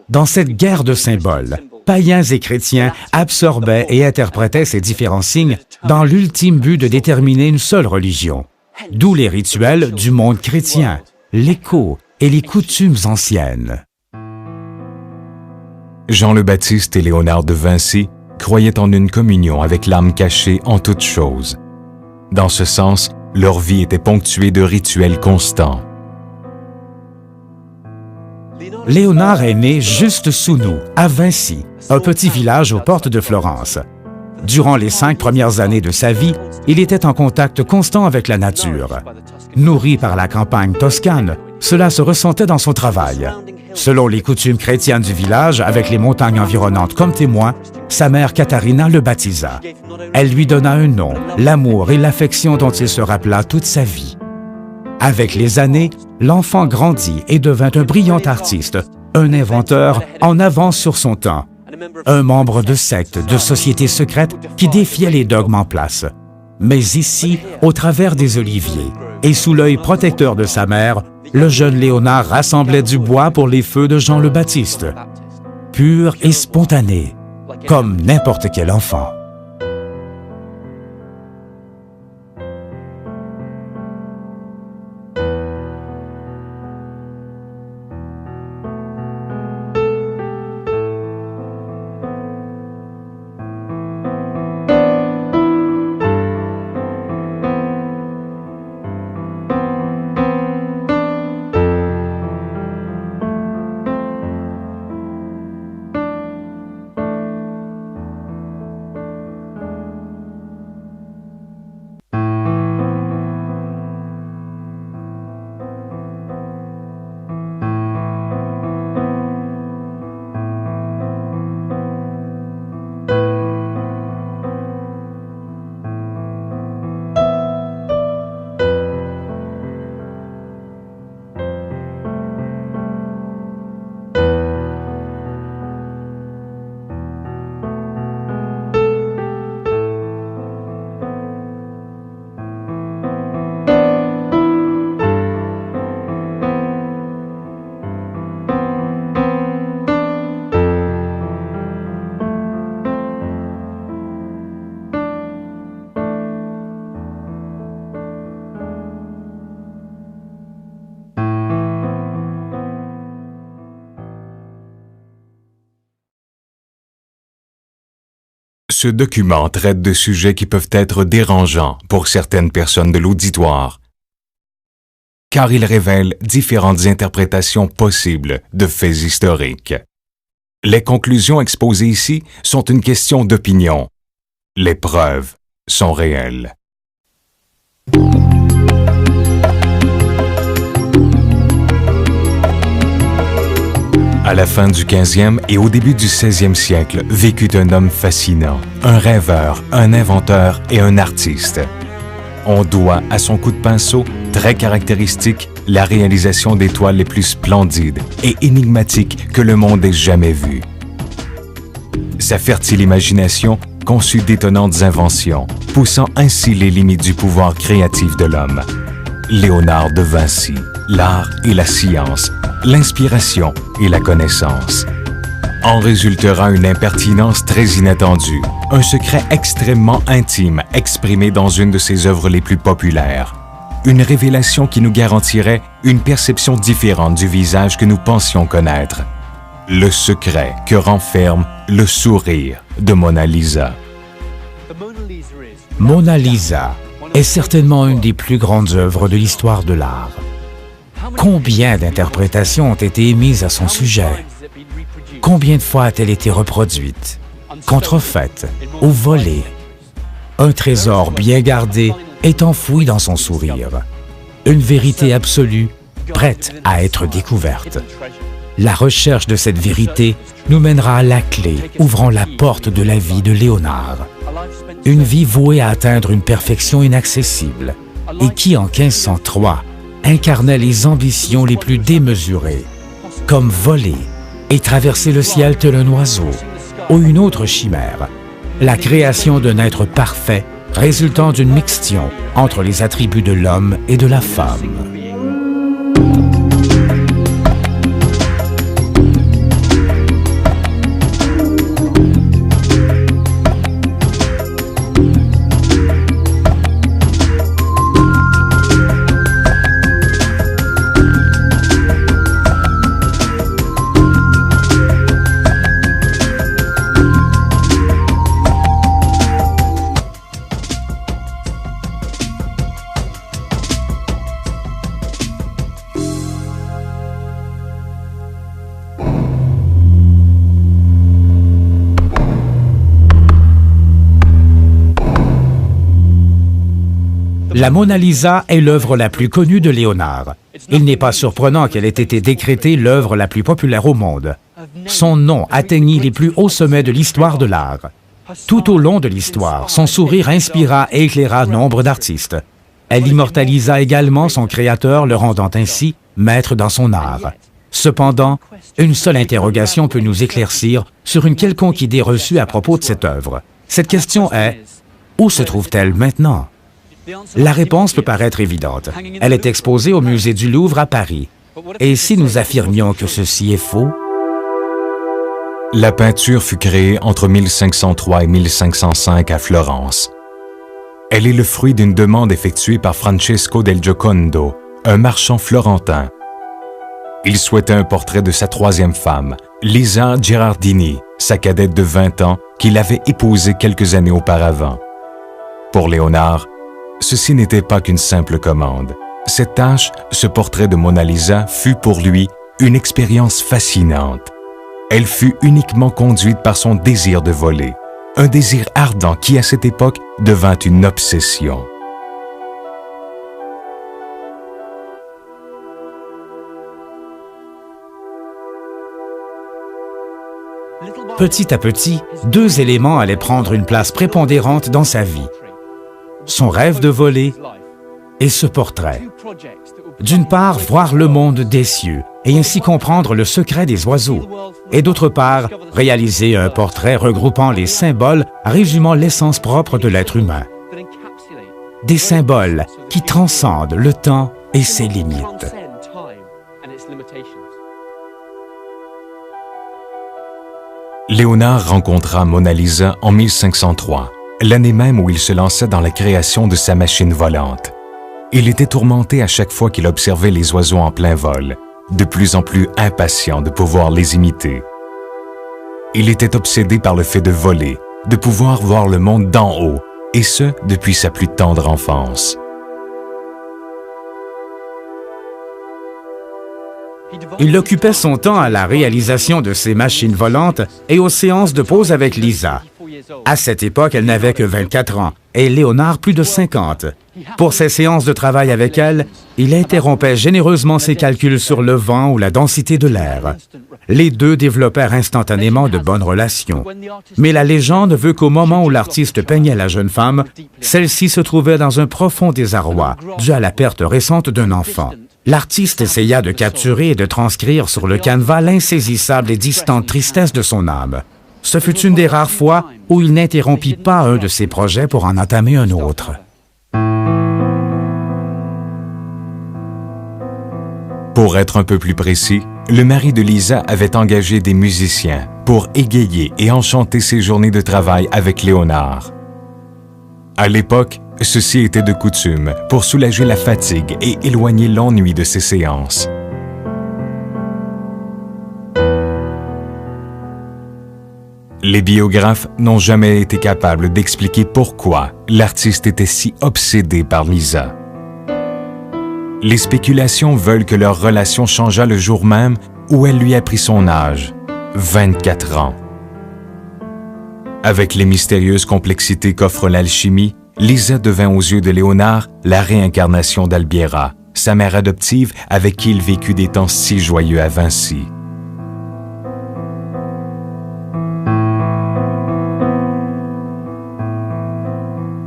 Dans cette guerre de symboles, païens et chrétiens absorbaient et interprétaient ces différents signes dans l'ultime but de déterminer une seule religion. D'où les rituels du monde chrétien, l'écho et les coutumes anciennes. Jean le Baptiste et Léonard de Vinci croyaient en une communion avec l'âme cachée en toutes choses. Dans ce sens, leur vie était ponctuée de rituels constants. Léonard est né juste sous nous, à Vinci, un petit village aux portes de Florence. Durant les 5 premières années de sa vie, il était en contact constant avec la nature. Nourri par la campagne toscane, cela se ressentait dans son travail. Selon les coutumes chrétiennes du village, avec les montagnes environnantes comme témoins, sa mère Katharina le baptisa. Elle lui donna un nom, l'amour et l'affection dont il se rappela toute sa vie. Avec les années, l'enfant grandit et devint un brillant artiste, un inventeur en avance sur son temps, un membre de secte, de société secrète qui défiait les dogmes en place. Mais ici, au travers des oliviers, et sous l'œil protecteur de sa mère, le jeune Léonard rassemblait du bois pour les feux de Jean le Baptiste, pur et spontané, comme n'importe quel enfant. Ce document traite de sujets qui peuvent être dérangeants pour certaines personnes de l'auditoire, car il révèle différentes interprétations possibles de faits historiques. Les conclusions exposées ici sont une question d'opinion. Les preuves sont réelles. À la fin du 15e et au début du 16e siècle, vécut un homme fascinant, un rêveur, un inventeur et un artiste. On doit à son coup de pinceau Très caractéristique, la réalisation des toiles les plus splendides et énigmatiques que le monde ait jamais vues. Sa fertile imagination conçut d'étonnantes inventions, poussant ainsi les limites du pouvoir créatif de l'homme. Léonard de Vinci, l'art et la science, l'inspiration et la connaissance. En résultera une impertinence très inattendue, un secret extrêmement intime exprimé dans une de ses œuvres les plus populaires. Une révélation qui nous garantirait une perception différente du visage que nous pensions connaître. Le secret que renferme le sourire de Mona Lisa. Mona Lisa est certainement une des plus grandes œuvres de l'histoire de l'art. Combien d'interprétations ont été émises à son sujet? Combien de fois a-t-elle été reproduite, contrefaite ou volée? Un trésor bien gardé est enfoui dans son sourire. Une vérité absolue, prête à être découverte. La recherche de cette vérité nous mènera à la clé ouvrant la porte de la vie de Léonard. Une vie vouée à atteindre une perfection inaccessible et qui, en 1503, incarnait les ambitions les plus démesurées, comme voler et traverser le ciel tel un oiseau, ou une autre chimère, la création d'un être parfait résultant d'une mixtion entre les attributs de l'homme et de la femme. La Mona Lisa est l'œuvre la plus connue de Léonard. Il n'est pas surprenant qu'elle ait été décrétée l'œuvre la plus populaire au monde. Son nom atteignit les plus hauts sommets de l'histoire de l'art. Tout au long de l'histoire, son sourire inspira et éclaira nombre d'artistes. Elle immortalisa également son créateur, le rendant ainsi maître dans son art. Cependant, une seule interrogation peut nous éclaircir sur une quelconque idée reçue à propos de cette œuvre. Cette question est, où se trouve-t-elle maintenant? La réponse peut paraître évidente. Elle est exposée au musée du Louvre à Paris. Et si nous affirmions que ceci est faux? La peinture fut créée entre 1503 et 1505 à Florence. Elle est le fruit d'une demande effectuée par Francesco del Giocondo, un marchand florentin. Il souhaitait un portrait de sa troisième femme, Lisa Gherardini, sa cadette de 20 ans, qu'il avait épousée quelques années auparavant. Pour Léonard, ceci n'était pas qu'une simple commande. Cette tâche, ce portrait de Mona Lisa, fut pour lui une expérience fascinante. Elle fut uniquement conduite par son désir de voler, un désir ardent qui, à cette époque, devint une obsession. Petit à petit, deux éléments allaient prendre une place prépondérante dans sa vie. Son rêve de voler et ce portrait. D'une part, voir le monde des cieux et ainsi comprendre le secret des oiseaux. Et d'autre part, réaliser un portrait regroupant les symboles résumant l'essence propre de l'être humain. Des symboles qui transcendent le temps et ses limites. Léonard rencontra Mona Lisa en 1503, l'année même où il se lançait dans la création de sa machine volante. Il était tourmenté à chaque fois qu'il observait les oiseaux en plein vol, de plus en plus impatient de pouvoir les imiter. Il était obsédé par le fait de voler, de pouvoir voir le monde d'en haut, et ce, depuis sa plus tendre enfance. Il occupait son temps à la réalisation de ses machines volantes et aux séances de pose avec Lisa. À cette époque, elle n'avait que 24 ans et Léonard plus de 50. Pour ses séances de travail avec elle, il interrompait généreusement ses calculs sur le vent ou la densité de l'air. Les deux développèrent instantanément de bonnes relations. Mais la légende veut qu'au moment où l'artiste peignait la jeune femme, celle-ci se trouvait dans un profond désarroi, dû à la perte récente d'un enfant. L'artiste essaya de capturer et de transcrire sur le canevas l'insaisissable et distante tristesse de son âme. Ce fut une des rares fois où il n'interrompit pas un de ses projets pour en entamer un autre. Pour être un peu plus précis, le mari de Lisa avait engagé des musiciens pour égayer et enchanter ses journées de travail avec Léonard. À l'époque, ceci était de coutume pour soulager la fatigue et éloigner l'ennui de ses séances. Les biographes n'ont jamais été capables d'expliquer pourquoi l'artiste était si obsédé par Lisa. Les spéculations veulent que leur relation changea le jour même où elle lui apprit son âge, 24 ans. Avec les mystérieuses complexités qu'offre l'alchimie, Lisa devint aux yeux de Léonard la réincarnation d'Albiera, sa mère adoptive avec qui il vécut des temps si joyeux à Vinci.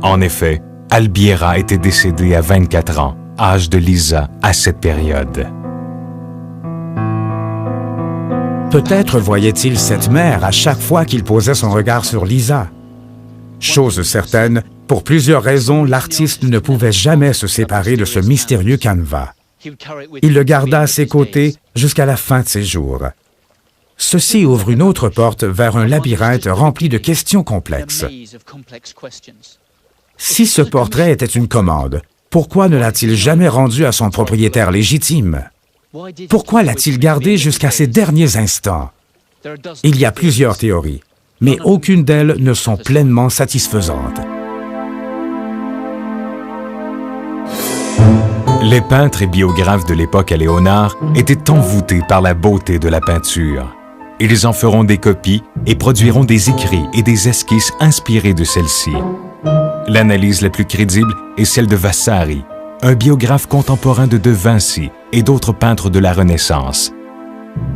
En effet, Albiera était décédée à 24 ans, âge de Lisa à cette période. Peut-être voyait-il cette mère à chaque fois qu'il posait son regard sur Lisa. Chose certaine, pour plusieurs raisons, l'artiste ne pouvait jamais se séparer de ce mystérieux canevas. Il le garda à ses côtés jusqu'à la fin de ses jours. Ceci ouvre une autre porte vers un labyrinthe rempli de questions complexes. Si ce portrait était une commande, pourquoi ne l'a-t-il jamais rendu à son propriétaire légitime? Pourquoi l'a-t-il gardé jusqu'à ses derniers instants? Il y a plusieurs théories, mais aucune d'elles ne sont pleinement satisfaisantes. Les peintres et biographes de l'époque à Léonard étaient envoûtés par la beauté de la peinture. Ils en feront des copies et produiront des écrits et des esquisses inspirés de celle-ci. L'analyse la plus crédible est celle de Vasari, un biographe contemporain de Vinci et d'autres peintres de la Renaissance.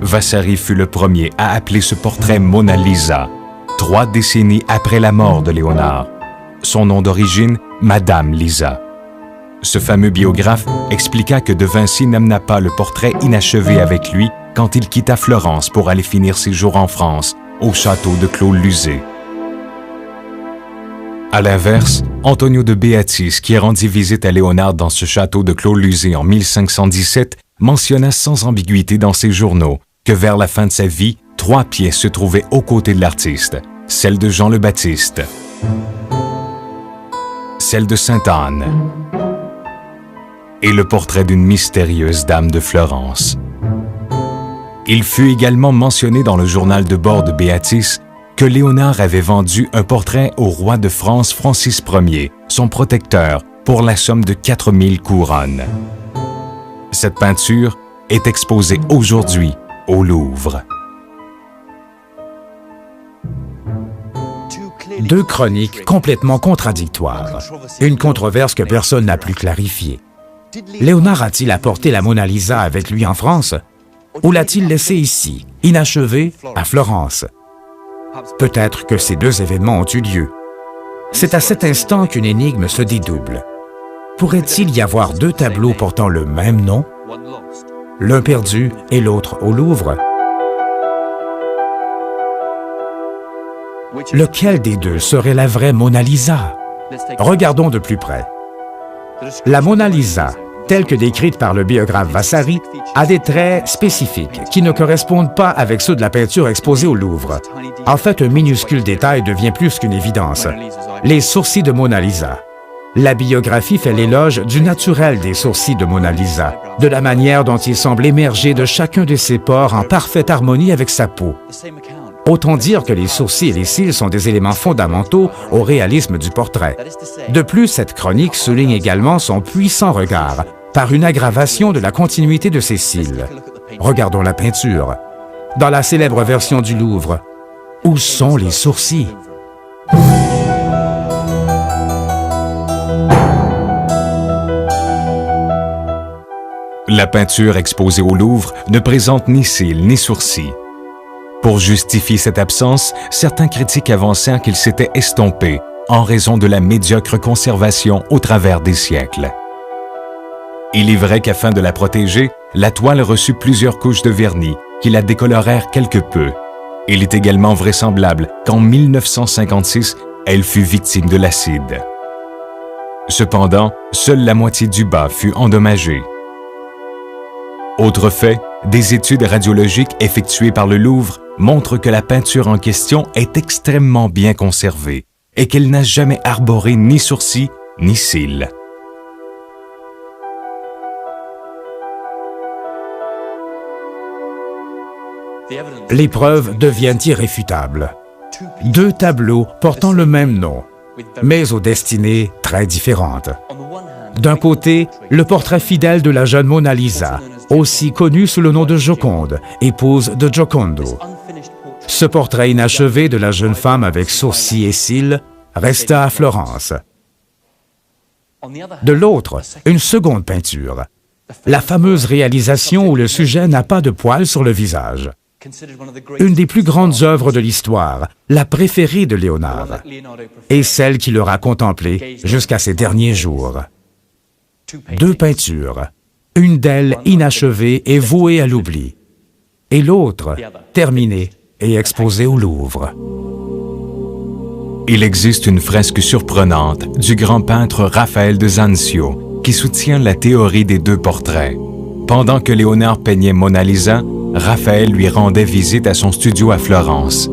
Vasari fut le premier à appeler ce portrait Mona Lisa, 3 décennies après la mort de Léonard. Son nom d'origine, Madame Lisa. Ce fameux biographe expliqua que De Vinci n'amena pas le portrait inachevé avec lui quand il quitta Florence pour aller finir ses jours en France, au château de Clos-Luzet. À l'inverse, Antonio de Beatis, qui rendit visite à Léonard dans ce château de Clos-Luzet en 1517, mentionna sans ambiguïté dans ses journaux que vers la fin de sa vie, 3 pièces se trouvaient aux côtés de l'artiste, celle de Jean le Baptiste, celle de Sainte-Anne et le portrait d'une mystérieuse dame de Florence. Il fut également mentionné dans le journal de bord de Beatis que Léonard avait vendu un portrait au roi de France Francis Ier, son protecteur, pour la somme de 4000 couronnes. Cette peinture est exposée aujourd'hui au Louvre. 2 chroniques complètement contradictoires. Une controverse que personne n'a pu clarifier. Léonard a-t-il apporté la Mona Lisa avec lui en France? Ou l'a-t-il laissée ici, inachevée, à Florence? Peut-être que ces 2 événements ont eu lieu. C'est à cet instant qu'une énigme se dédouble. Pourrait-il y avoir 2 tableaux portant le même nom? L'un perdu et l'autre au Louvre? Lequel des 2 serait la vraie Mona Lisa? Regardons de plus près. La Mona Lisa, telle que décrite par le biographe Vasari, a des traits spécifiques qui ne correspondent pas avec ceux de la peinture exposée au Louvre. En fait, un minuscule détail devient plus qu'une évidence. Les sourcils de Mona Lisa. La biographie fait l'éloge du naturel des sourcils de Mona Lisa, de la manière dont ils semblent émerger de chacun de ses pores en parfaite harmonie avec sa peau. Autant dire que les sourcils et les cils sont des éléments fondamentaux au réalisme du portrait. De plus, cette chronique souligne également son puissant regard, par une aggravation de la continuité de ses cils. Regardons la peinture. Dans la célèbre version du Louvre, où sont les sourcils? La peinture exposée au Louvre ne présente ni cils ni sourcils. Pour justifier cette absence, certains critiques avancèrent qu'il s'était estompé en raison de la médiocre conservation au travers des siècles. Il est vrai qu'afin de la protéger, la toile reçut plusieurs couches de vernis qui la décolorèrent quelque peu. Il est également vraisemblable qu'en 1956, elle fut victime de l'acide. Cependant, seule la moitié du bas fut endommagée. Autre fait, des études radiologiques effectuées par le Louvre montrent que la peinture en question est extrêmement bien conservée et qu'elle n'a jamais arboré ni sourcils ni cils. Les preuves deviennent irréfutables. 2 tableaux portant le même nom, mais aux destinées très différentes. D'un côté, le portrait fidèle de la jeune Mona Lisa, aussi connue sous le nom de Joconde, épouse de Giocondo. Ce portrait inachevé de la jeune femme avec sourcils et cils resta à Florence. De l'autre, une seconde peinture, la fameuse réalisation où le sujet n'a pas de poils sur le visage. Une des plus grandes œuvres de l'histoire, la préférée de Léonard, et celle qu'il aura contemplée jusqu'à ses derniers jours. 2 peintures, une d'elles inachevée et vouée à l'oubli, et l'autre terminée et exposée au Louvre. Il existe une fresque surprenante du grand peintre Raphaël de Zanzio qui soutient la théorie des 2 portraits. Pendant que Léonard peignait Mona Lisa, Raphaël lui rendait visite à son studio à Florence.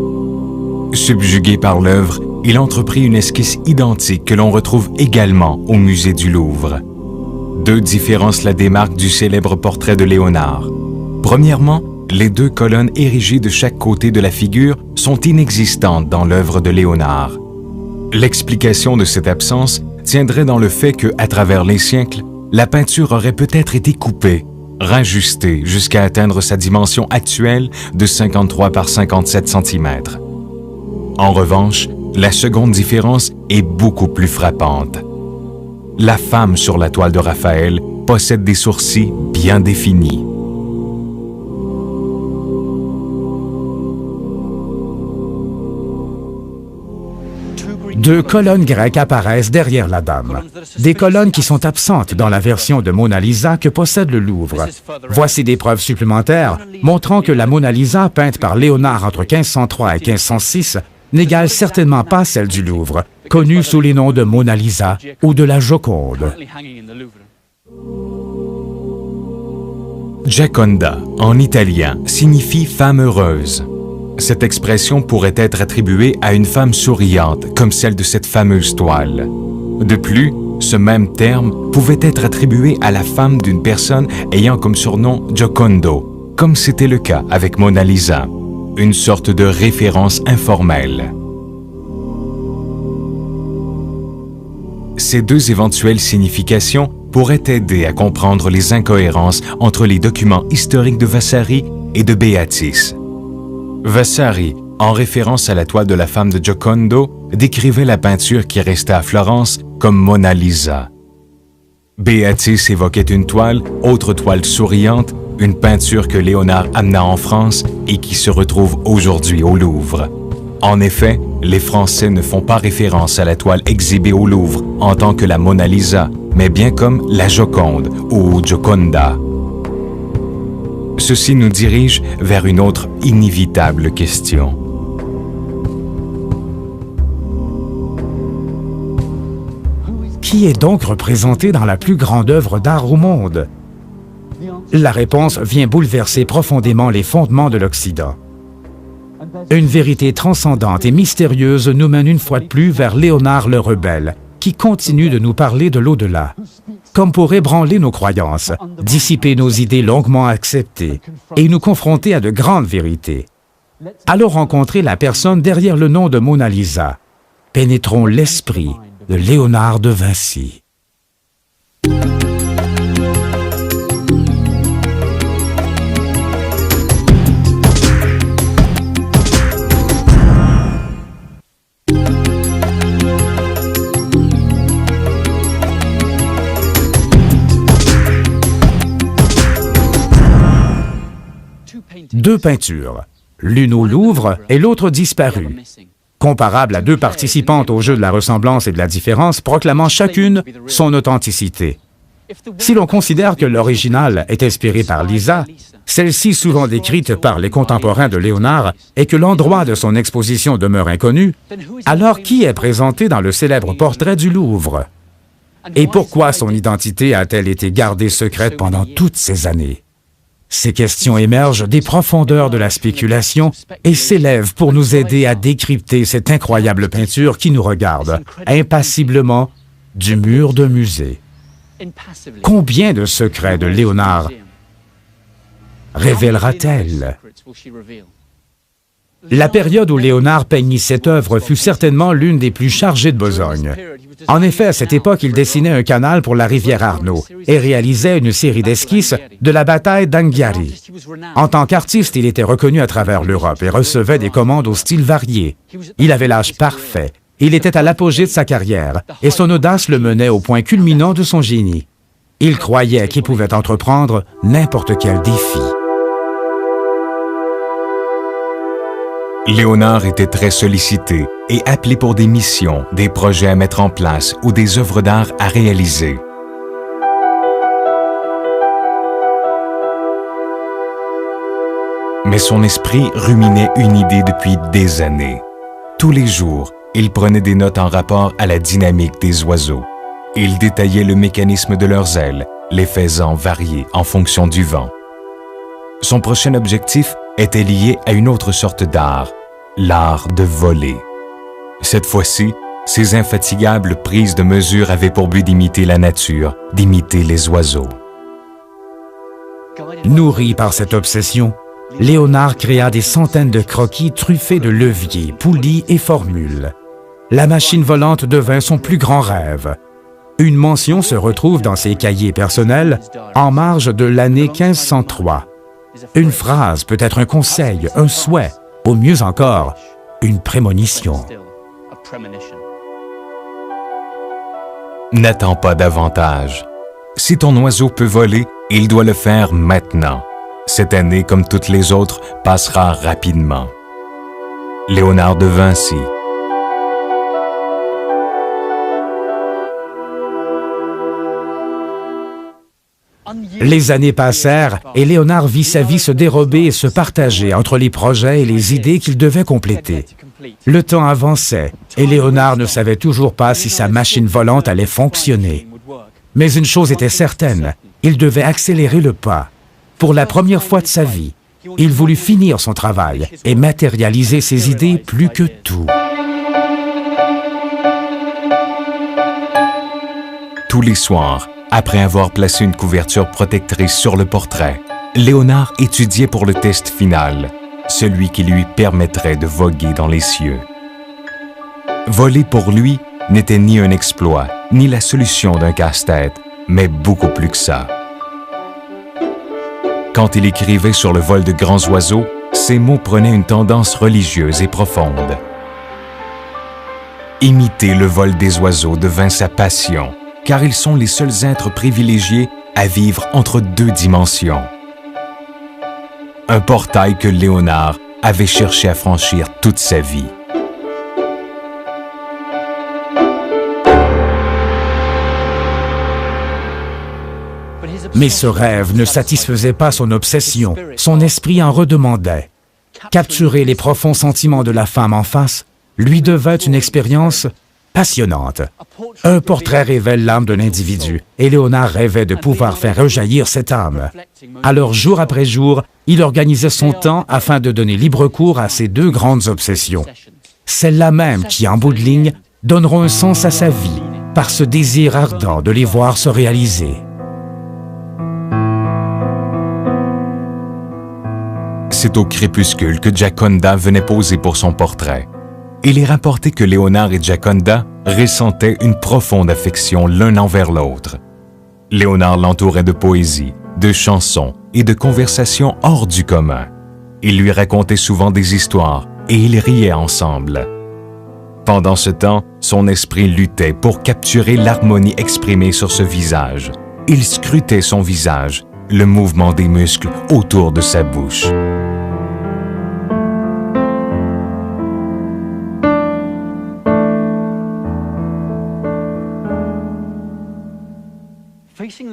Subjugué par l'œuvre, il entreprit une esquisse identique que l'on retrouve également au musée du Louvre. 2 différencent la démarque du célèbre portrait de Léonard. Premièrement, les 2 colonnes érigées de chaque côté de la figure sont inexistantes dans l'œuvre de Léonard. L'explication de cette absence tiendrait dans le fait que, à travers les siècles, la peinture aurait peut-être été coupée, rajustée jusqu'à atteindre sa dimension actuelle de 53 par 57 cm. En revanche, la seconde différence est beaucoup plus frappante. La femme sur la toile de Raphaël possède des sourcils bien définis. Deux colonnes grecques apparaissent derrière la dame. Des colonnes qui sont absentes dans la version de Mona Lisa que possède le Louvre. Voici des preuves supplémentaires montrant que la Mona Lisa, peinte par Léonard entre 1503 et 1506, n'égale certainement pas celle du Louvre, connue sous les noms de Mona Lisa ou de la Joconde. Gioconda, en italien, signifie « femme heureuse ». Cette expression pourrait être attribuée à une femme souriante, comme celle de cette fameuse toile. De plus, ce même terme pouvait être attribué à la femme d'une personne ayant comme surnom Giocondo, comme c'était le cas avec Mona Lisa, une sorte de référence informelle. Ces 2 éventuelles significations pourraient aider à comprendre les incohérences entre les documents historiques de Vasari et de Béatis. Vasari, en référence à la toile de la femme de Giocondo, décrivait la peinture qui restait à Florence comme Mona Lisa. Béatis évoquait une toile, autre toile souriante, une peinture que Léonard amena en France et qui se retrouve aujourd'hui au Louvre. En effet, les Français ne font pas référence à la toile exhibée au Louvre en tant que la Mona Lisa, mais bien comme la Joconde ou Gioconda. Ceci nous dirige vers une autre inévitable question. Qui est donc représenté dans la plus grande œuvre d'art au monde? La réponse vient bouleverser profondément les fondements de l'Occident. Une vérité transcendante et mystérieuse nous mène une fois de plus vers Léonard le Rebelle, qui continue de nous parler de l'au-delà, comme pour ébranler nos croyances, dissiper nos idées longuement acceptées et nous confronter à de grandes vérités. Allons rencontrer la personne derrière le nom de Mona Lisa. Pénétrons l'esprit de Léonard de Vinci. 2 peintures, l'une au Louvre et l'autre disparue, comparables à 2 participantes au jeu de la ressemblance et de la différence, proclamant chacune son authenticité. Si l'on considère que l'original est inspiré par Lisa, celle-ci souvent décrite par les contemporains de Léonard, et que l'endroit de son exposition demeure inconnu, alors qui est présenté dans le célèbre portrait du Louvre? Et pourquoi son identité a-t-elle été gardée secrète pendant toutes ces années? Ces questions émergent des profondeurs de la spéculation et s'élèvent pour nous aider à décrypter cette incroyable peinture qui nous regarde, impassiblement, du mur de musée. Combien de secrets de Léonard révélera-t-elle? La période où Léonard peignit cette œuvre fut certainement l'une des plus chargées de besogne. En effet, à cette époque, il dessinait un canal pour la rivière Arno et réalisait une série d'esquisses de la bataille d'Anghiari. En tant qu'artiste, il était reconnu à travers l'Europe et recevait des commandes au style varié. Il avait l'âge parfait. Il était à l'apogée de sa carrière et son audace le menait au point culminant de son génie. Il croyait qu'il pouvait entreprendre n'importe quel défi. Léonard était très sollicité et appelé pour des missions, des projets à mettre en place ou des œuvres d'art à réaliser. Mais son esprit ruminait une idée depuis des années. Tous les jours, il prenait des notes en rapport à la dynamique des oiseaux. Il détaillait le mécanisme de leurs ailes, les faisant varier en fonction du vent. Son prochain objectif était lié à une autre sorte d'art, l'art de voler. Cette fois-ci, ses infatigables prises de mesure avaient pour but d'imiter la nature, d'imiter les oiseaux. Nourri par cette obsession, Léonard créa des centaines de croquis truffés de leviers, poulies et formules. La machine volante devint son plus grand rêve. Une mention se retrouve dans ses cahiers personnels en marge de l'année 1503. Une phrase peut être un conseil, un souhait, ou mieux encore, une prémonition. N'attends pas davantage. Si ton oiseau peut voler, il doit le faire maintenant. Cette année, comme toutes les autres, passera rapidement. Léonard de Vinci. Les années passèrent et Léonard vit sa vie se dérober et se partager entre les projets et les idées qu'il devait compléter. Le temps avançait et Léonard ne savait toujours pas si sa machine volante allait fonctionner. Mais une chose était certaine, il devait accélérer le pas. Pour la première fois de sa vie, il voulut finir son travail et matérialiser ses idées plus que tout. Tous les soirs, après avoir placé une couverture protectrice sur le portrait, Léonard étudiait pour le test final, celui qui lui permettrait de voguer dans les cieux. Voler pour lui n'était ni un exploit, ni la solution d'un casse-tête, mais beaucoup plus que ça. Quand il écrivait sur le vol de grands oiseaux, ses mots prenaient une tendance religieuse et profonde. Imiter le vol des oiseaux devint sa passion, car ils sont les seuls êtres privilégiés à vivre entre 2 dimensions. Un portail que Léonard avait cherché à franchir toute sa vie. Mais ce rêve ne satisfaisait pas son obsession, son esprit en redemandait. Capturer les profonds sentiments de la femme en face lui devint une expérience passionnante. Un portrait révèle l'âme d'un individu, et Léonard rêvait de pouvoir faire rejaillir cette âme. Alors, jour après jour, il organisait son temps afin de donner libre cours à ses 2 grandes obsessions. Celles-là même qui, en bout de ligne, donneront un sens à sa vie, par ce désir ardent de les voir se réaliser. C'est au crépuscule que Gioconda venait poser pour son portrait. Il est rapporté que Léonard et Gioconda ressentaient une profonde affection l'un envers l'autre. Léonard l'entourait de poésie, de chansons et de conversations hors du commun. Il lui racontait souvent des histoires et ils riaient ensemble. Pendant ce temps, son esprit luttait pour capturer l'harmonie exprimée sur ce visage. Il scrutait son visage, le mouvement des muscles autour de sa bouche.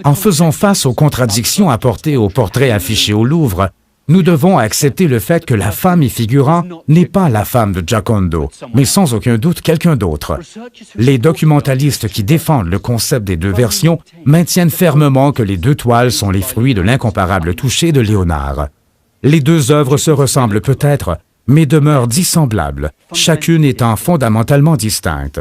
En faisant face aux contradictions apportées au portrait affiché au Louvre, nous devons accepter le fait que la femme y figurant n'est pas la femme de Giocondo, mais sans aucun doute quelqu'un d'autre. Les documentalistes qui défendent le concept des deux versions maintiennent fermement que les deux toiles sont les fruits de l'incomparable toucher de Léonard. Les deux œuvres se ressemblent peut-être, mais demeurent dissemblables, chacune étant fondamentalement distincte.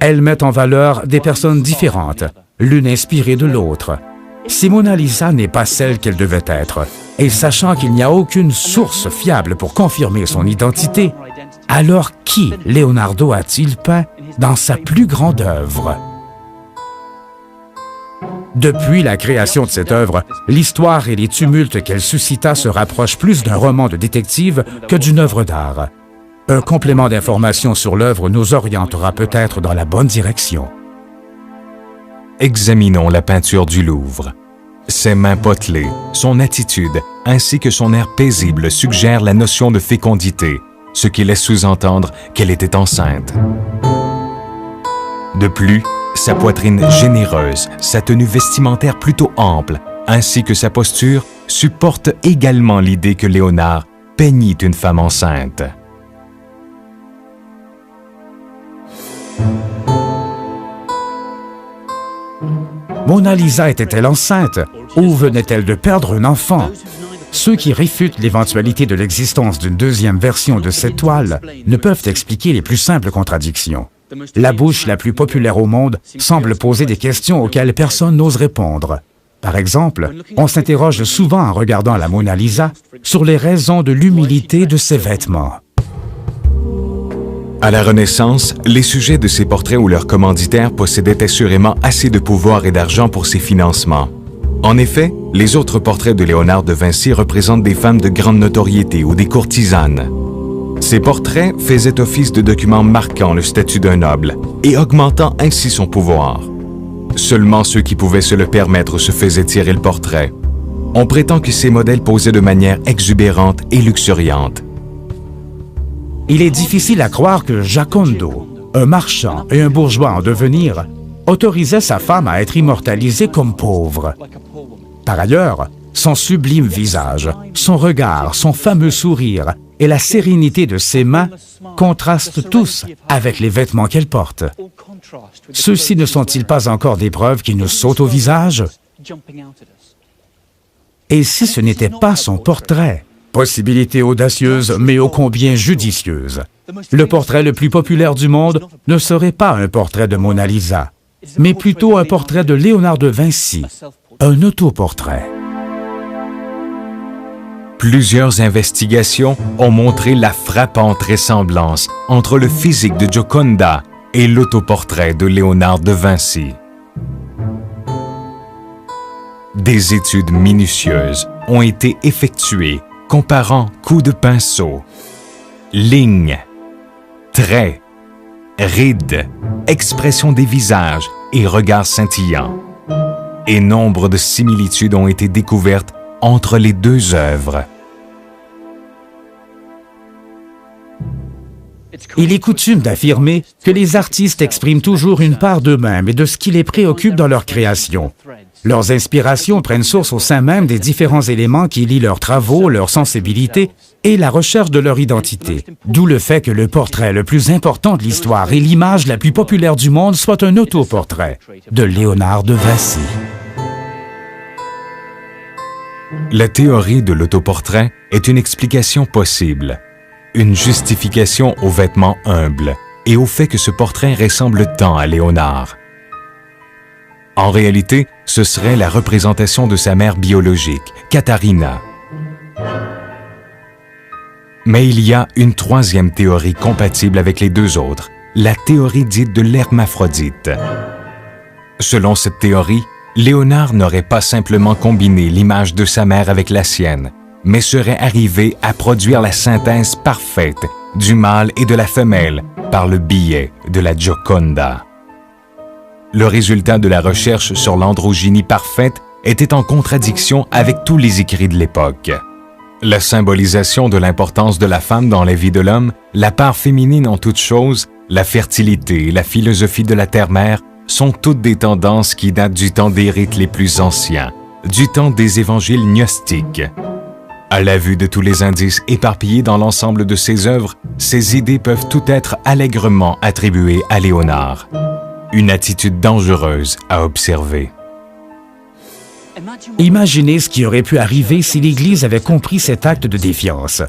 Elles mettent en valeur des personnes différentes, l'une inspirée de l'autre. Si Mona Lisa n'est pas celle qu'elle devait être, et sachant qu'il n'y a aucune source fiable pour confirmer son identité, alors qui Leonardo a-t-il peint dans sa plus grande œuvre? Depuis la création de cette œuvre, l'histoire et les tumultes qu'elle suscita se rapprochent plus d'un roman de détective que d'une œuvre d'art. Un complément d'information sur l'œuvre nous orientera peut-être dans la bonne direction. Examinons la peinture du Louvre. Ses mains potelées, son attitude, ainsi que son air paisible suggèrent la notion de fécondité, ce qui laisse sous-entendre qu'elle était enceinte. De plus, sa poitrine généreuse, sa tenue vestimentaire plutôt ample, ainsi que sa posture, supportent également l'idée que Léonard peignit une femme enceinte. Mona Lisa était-elle enceinte ou venait-elle de perdre un enfant? Ceux qui réfutent l'éventualité de l'existence d'une deuxième version de cette toile ne peuvent expliquer les plus simples contradictions. La bouche la plus populaire au monde semble poser des questions auxquelles personne n'ose répondre. Par exemple, on s'interroge souvent en regardant la Mona Lisa sur les raisons de l'humilité de ses vêtements. À la Renaissance, les sujets de ces portraits ou leurs commanditaires possédaient assurément assez de pouvoir et d'argent pour ces financements. En effet, les autres portraits de Léonard de Vinci représentent des femmes de grande notoriété ou des courtisanes. Ces portraits faisaient office de documents marquant le statut d'un noble et augmentant ainsi son pouvoir. Seulement ceux qui pouvaient se le permettre se faisaient tirer le portrait. On prétend que ces modèles posaient de manière exubérante et luxuriante. Il est difficile à croire que Giocondo, un marchand et un bourgeois en devenir, autorisait sa femme à être immortalisée comme pauvre. Par ailleurs, son sublime visage, son regard, son fameux sourire et la sérénité de ses mains contrastent tous avec les vêtements qu'elle porte. Ceux-ci ne sont-ils pas encore des preuves qui nous sautent au visage? Et si ce n'était pas son portrait? Possibilité audacieuse, mais ô combien judicieuse. Le portrait le plus populaire du monde ne serait pas un portrait de Mona Lisa, mais plutôt un portrait de Léonard de Vinci, un autoportrait. Plusieurs investigations ont montré la frappante ressemblance entre le physique de Gioconda et l'autoportrait de Léonard de Vinci. Des études minutieuses ont été effectuées comparant coups de pinceau, lignes, traits, rides, expressions des visages et regards scintillants. Et nombre de similitudes ont été découvertes entre les deux œuvres. Il est coutume d'affirmer que les artistes expriment toujours une part d'eux-mêmes et de ce qui les préoccupe dans leur création. Leurs inspirations prennent source au sein même des différents éléments qui lient leurs travaux, leur sensibilité et la recherche de leur identité. D'où le fait que le portrait le plus important de l'histoire et l'image la plus populaire du monde soit un autoportrait de Léonard de Vinci. La théorie de l'autoportrait est une explication possible, une justification aux vêtements humbles et au fait que ce portrait ressemble tant à Léonard. En réalité, ce serait la représentation de sa mère biologique, Katharina. Mais il y a une troisième théorie compatible avec les deux autres, la théorie dite de l'hermaphrodite. Selon cette théorie, Léonard n'aurait pas simplement combiné l'image de sa mère avec la sienne, mais serait arrivé à produire la synthèse parfaite du mâle et de la femelle par le biais de la Gioconda. Le résultat de la recherche sur l'androgynie parfaite était en contradiction avec tous les écrits de l'époque. La symbolisation de l'importance de la femme dans la vie de l'homme, la part féminine en toutes choses, la fertilité et la philosophie de la terre-mère sont toutes des tendances qui datent du temps des rites les plus anciens, du temps des évangiles gnostiques. À la vue de tous les indices éparpillés dans l'ensemble de ses œuvres, ces idées peuvent toutes être allègrement attribuées à Léonard. Une attitude dangereuse à observer. Imaginez ce qui aurait pu arriver si l'Église avait compris cet acte de défiance.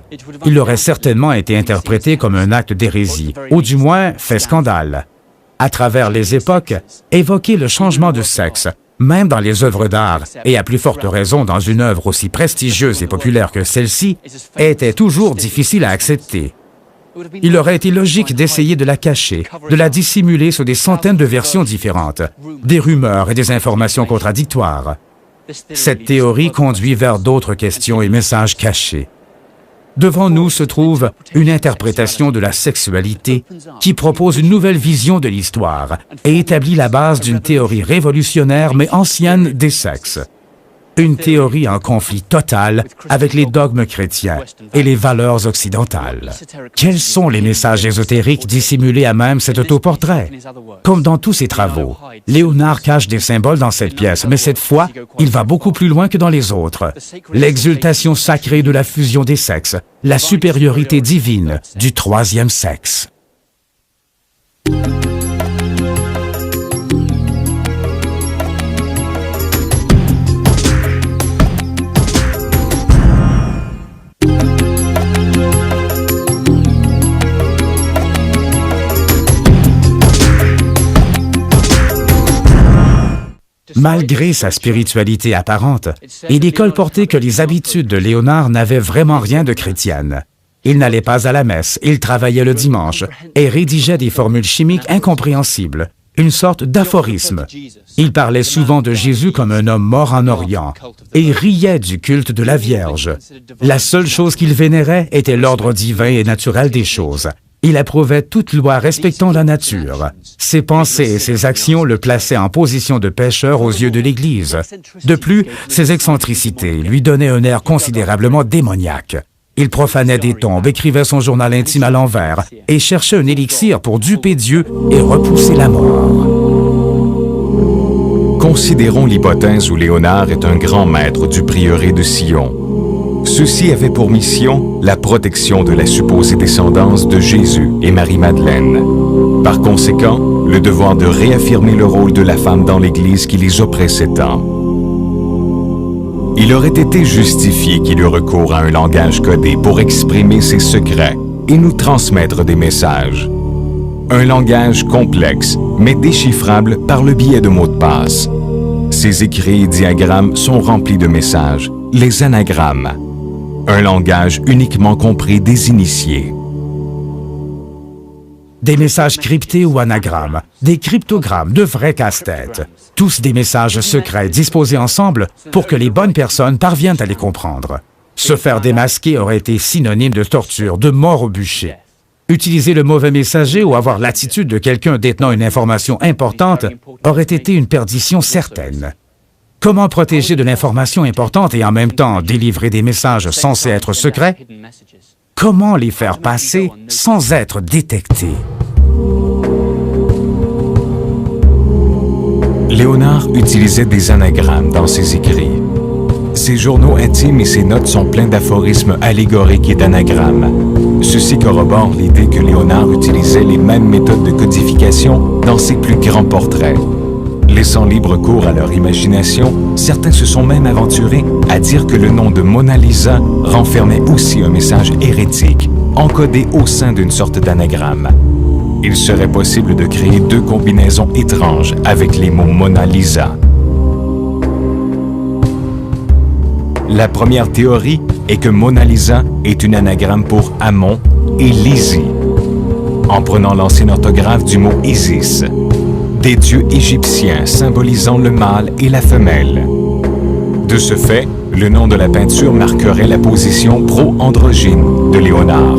Il aurait certainement été interprété comme un acte d'hérésie, ou du moins fait scandale. À travers les époques, évoquer le changement de sexe, même dans les œuvres d'art, et à plus forte raison dans une œuvre aussi prestigieuse et populaire que celle-ci, était toujours difficile à accepter. Il aurait été logique d'essayer de la cacher, de la dissimuler sous des centaines de versions différentes, des rumeurs et des informations contradictoires. Cette théorie conduit vers d'autres questions et messages cachés. Devant nous se trouve une interprétation de la sexualité qui propose une nouvelle vision de l'histoire et établit la base d'une théorie révolutionnaire mais ancienne des sexes. Une théorie en conflit total avec les dogmes chrétiens et les valeurs occidentales. Quels sont les messages ésotériques dissimulés à même cet autoportrait? Comme dans tous ses travaux, Léonard cache des symboles dans cette pièce, mais cette fois, il va beaucoup plus loin que dans les autres. L'exultation sacrée de la fusion des sexes, la supériorité divine du troisième sexe. Malgré sa spiritualité apparente, il est colporté que les habitudes de Léonard n'avaient vraiment rien de chrétiennes. Il n'allait pas à la messe, il travaillait le dimanche et rédigeait des formules chimiques incompréhensibles, une sorte d'aphorisme. Il parlait souvent de Jésus comme un homme mort en Orient et riait du culte de la Vierge. La seule chose qu'il vénérait était l'ordre divin et naturel des choses. Il approuvait toute loi respectant la nature. Ses pensées et ses actions le plaçaient en position de pécheur aux yeux de l'Église. De plus, ses excentricités lui donnaient un air considérablement démoniaque. Il profanait des tombes, écrivait son journal intime à l'envers et cherchait un élixir pour duper Dieu et repousser la mort. Considérons l'hypothèse où Léonard est un grand maître du prieuré de Sion. Ceux-ci avaient pour mission la protection de la supposée descendance de Jésus et Marie-Madeleine. Par conséquent, le devoir de réaffirmer le rôle de la femme dans l'Église qui les oppressait tant. Il aurait été justifié qu'il eût recours à un langage codé pour exprimer ses secrets et nous transmettre des messages. Un langage complexe, mais déchiffrable par le biais de mots de passe. Ses écrits et diagrammes sont remplis de messages, les anagrammes. Un langage uniquement compris des initiés. Des messages cryptés ou anagrammes, des cryptogrammes, de vrais casse-têtes. Tous des messages secrets disposés ensemble pour que les bonnes personnes parviennent à les comprendre. Se faire démasquer aurait été synonyme de torture, de mort au bûcher. Utiliser le mauvais messager ou avoir l'attitude de quelqu'un détenant une information importante aurait été une perdition certaine. Comment protéger de l'information importante et en même temps délivrer des messages censés être secrets? Comment les faire passer sans être détectés? Léonard utilisait des anagrammes dans ses écrits. Ses journaux intimes et ses notes sont pleins d'aphorismes allégoriques et d'anagrammes. Ceci corrobore l'idée que Léonard utilisait les mêmes méthodes de codification dans ses plus grands portraits. Laissant libre cours à leur imagination, certains se sont même aventurés à dire que le nom de Mona Lisa renfermait aussi un message hérétique, encodé au sein d'une sorte d'anagramme. Il serait possible de créer deux combinaisons étranges avec les mots Mona Lisa. La première théorie est que Mona Lisa est une anagramme pour Amon et Lizzie, en prenant l'ancienne orthographe du mot Isis, des dieux égyptiens symbolisant le mâle et la femelle. De ce fait, le nom de la peinture marquerait la position pro-androgyne de Léonard.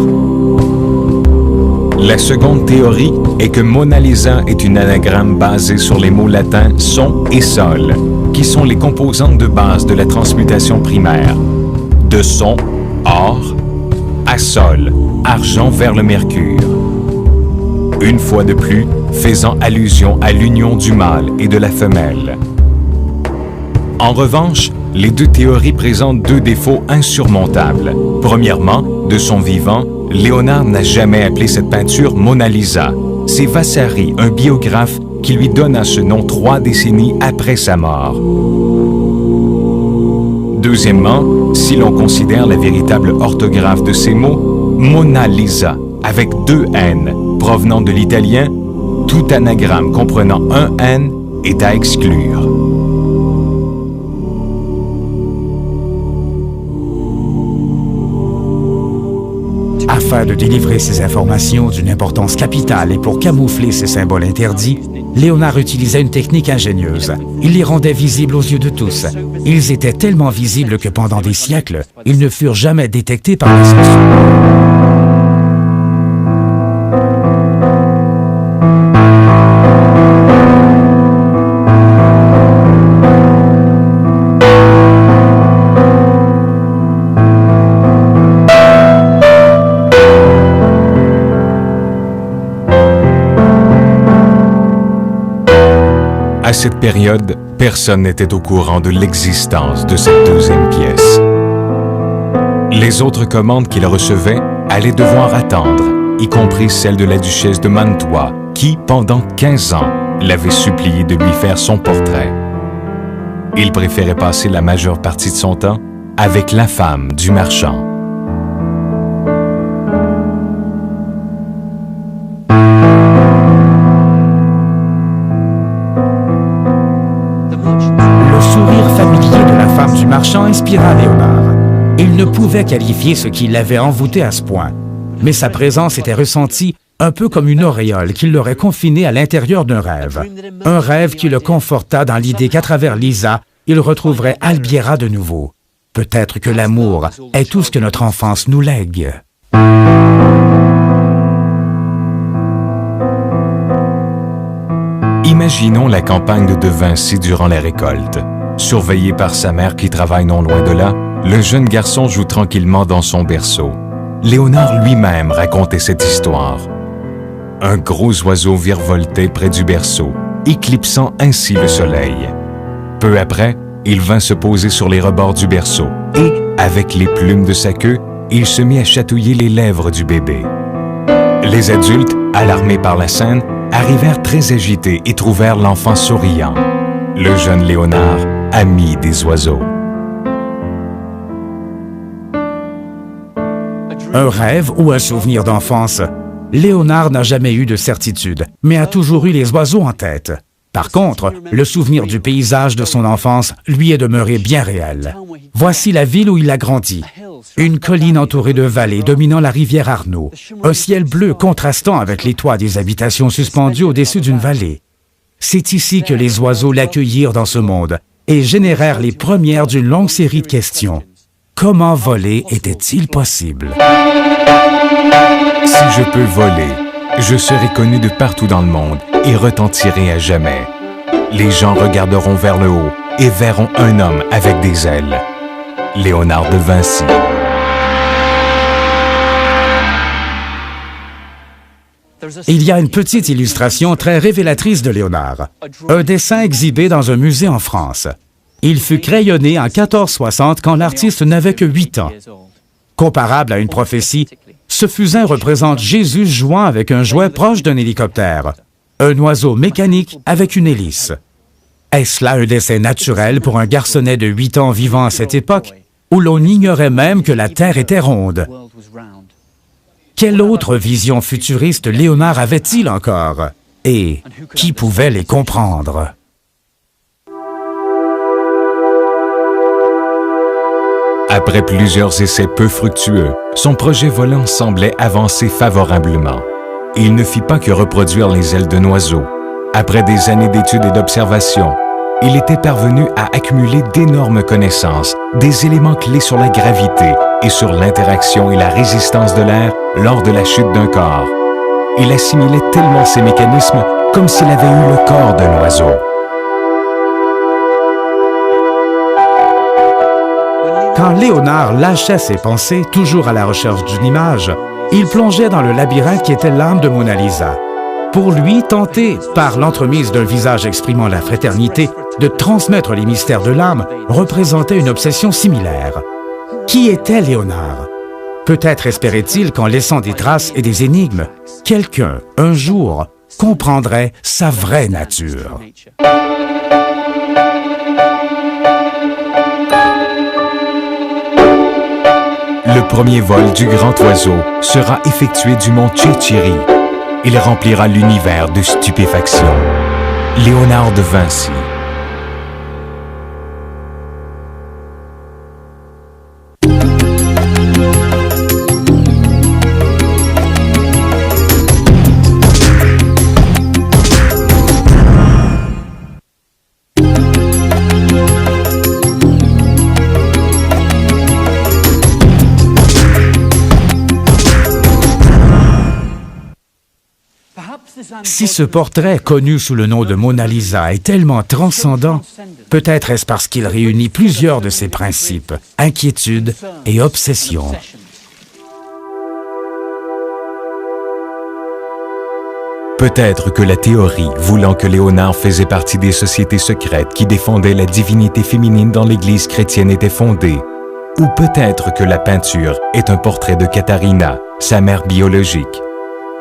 La seconde théorie est que Mona Lisa est une anagramme basée sur les mots latins son et sol, qui sont les composantes de base de la transmutation primaire. De son, or, à sol, argent vers le mercure. une fois de plus faisant allusion à l'union du mâle et de la femelle. En revanche, les deux théories présentent deux défauts insurmontables. Premièrement, de son vivant, Léonard n'a jamais appelé cette peinture Mona Lisa. C'est Vasari, un biographe, qui lui donna ce nom 3 décennies après sa mort. Deuxièmement, si l'on considère la véritable orthographe de ces mots, Mona Lisa, avec 2 N, provenant de l'italien, tout anagramme comprenant un N est à exclure. Afin de délivrer ces informations d'une importance capitale et pour camoufler ces symboles interdits, Léonard utilisait une technique ingénieuse. Il les rendait visibles aux yeux de tous. Ils étaient tellement visibles que pendant des siècles, ils ne furent jamais détectés par la censure. À cette période, personne n'était au courant de l'existence de cette deuxième pièce. Les autres commandes qu'il recevait allaient devoir attendre, y compris celle de la duchesse de Mantua, qui, pendant 15 ans, l'avait supplié de lui faire son portrait. Il préférait passer la majeure partie de son temps avec la femme du marchand. Du marchand inspira Léonard. Il ne pouvait qualifier ce qui l'avait envoûté à ce point, mais sa présence était ressentie un peu comme une auréole qui l'aurait confiné à l'intérieur d'un rêve. Un rêve qui le conforta dans l'idée qu'à travers Lisa, il retrouverait Albiera de nouveau. Peut-être que l'amour est tout ce que notre enfance nous lègue. Imaginons la campagne de Vinci durant la récolte. Surveillé par sa mère qui travaille non loin de là, le jeune garçon joue tranquillement dans son berceau. Léonard lui-même racontait cette histoire. Un gros oiseau virevoltait près du berceau, éclipsant ainsi le soleil. Peu après, il vint se poser sur les rebords du berceau et, avec les plumes de sa queue, il se mit à chatouiller les lèvres du bébé. Les adultes, alarmés par la scène, arrivèrent très agités et trouvèrent l'enfant souriant. Le jeune Léonard, ami des oiseaux. Un rêve ou un souvenir d'enfance? Léonard n'a jamais eu de certitude, mais a toujours eu les oiseaux en tête. Par contre, le souvenir du paysage de son enfance lui est demeuré bien réel. Voici la ville où il a grandi. Une colline entourée de vallées dominant la rivière Arno. Un ciel bleu contrastant avec les toits des habitations suspendues au-dessus d'une vallée. C'est ici que les oiseaux l'accueillirent dans ce monde et générèrent les premières d'une longue série de questions. Comment voler était-il possible? Si je peux voler, je serai connu de partout dans le monde et retentirai à jamais. Les gens regarderont vers le haut et verront un homme avec des ailes. Léonard de Vinci. Il y a une petite illustration très révélatrice de Léonard. Un dessin exhibé dans un musée en France. Il fut crayonné en 1460 quand l'artiste n'avait que 8 ans. Comparable à une prophétie, ce fusain représente Jésus jouant avec un jouet proche d'un hélicoptère, un oiseau mécanique avec une hélice. Est-ce là un dessin naturel pour un garçonnet de 8 ans vivant à cette époque, où l'on ignorait même que la Terre était ronde? Quelle autre vision futuriste Léonard avait-il encore? Et qui pouvait les comprendre? Après plusieurs essais peu fructueux, son projet volant semblait avancer favorablement. Il ne fit pas que reproduire les ailes d'un oiseau. Après des années d'études et d'observations, il était parvenu à accumuler d'énormes connaissances, des éléments clés sur la gravité et sur l'interaction et la résistance de l'air lors de la chute d'un corps. Il assimilait tellement ces mécanismes comme s'il avait eu le corps d'un oiseau. Quand Léonard lâchait ses pensées, toujours à la recherche d'une image, il plongeait dans le labyrinthe qui était l'âme de Mona Lisa. Pour lui, tenter, par l'entremise d'un visage exprimant la fraternité, de transmettre les mystères de l'âme représentait une obsession similaire. Qui était Léonard? Peut-être espérait-il qu'en laissant des traces et des énigmes, quelqu'un, un jour, comprendrait sa vraie nature. Le premier vol du grand oiseau sera effectué du mont Tchétchéry. Il remplira l'univers de stupéfaction. Léonard de Vinci. Si ce portrait, connu sous le nom de Mona Lisa, est tellement transcendant, peut-être est-ce parce qu'il réunit plusieurs de ses principes, inquiétudes et obsessions. Peut-être que la théorie voulant que Léonard faisait partie des sociétés secrètes qui défendaient la divinité féminine dans l'Église chrétienne était fondée. Ou peut-être que la peinture est un portrait de Katharina, sa mère biologique.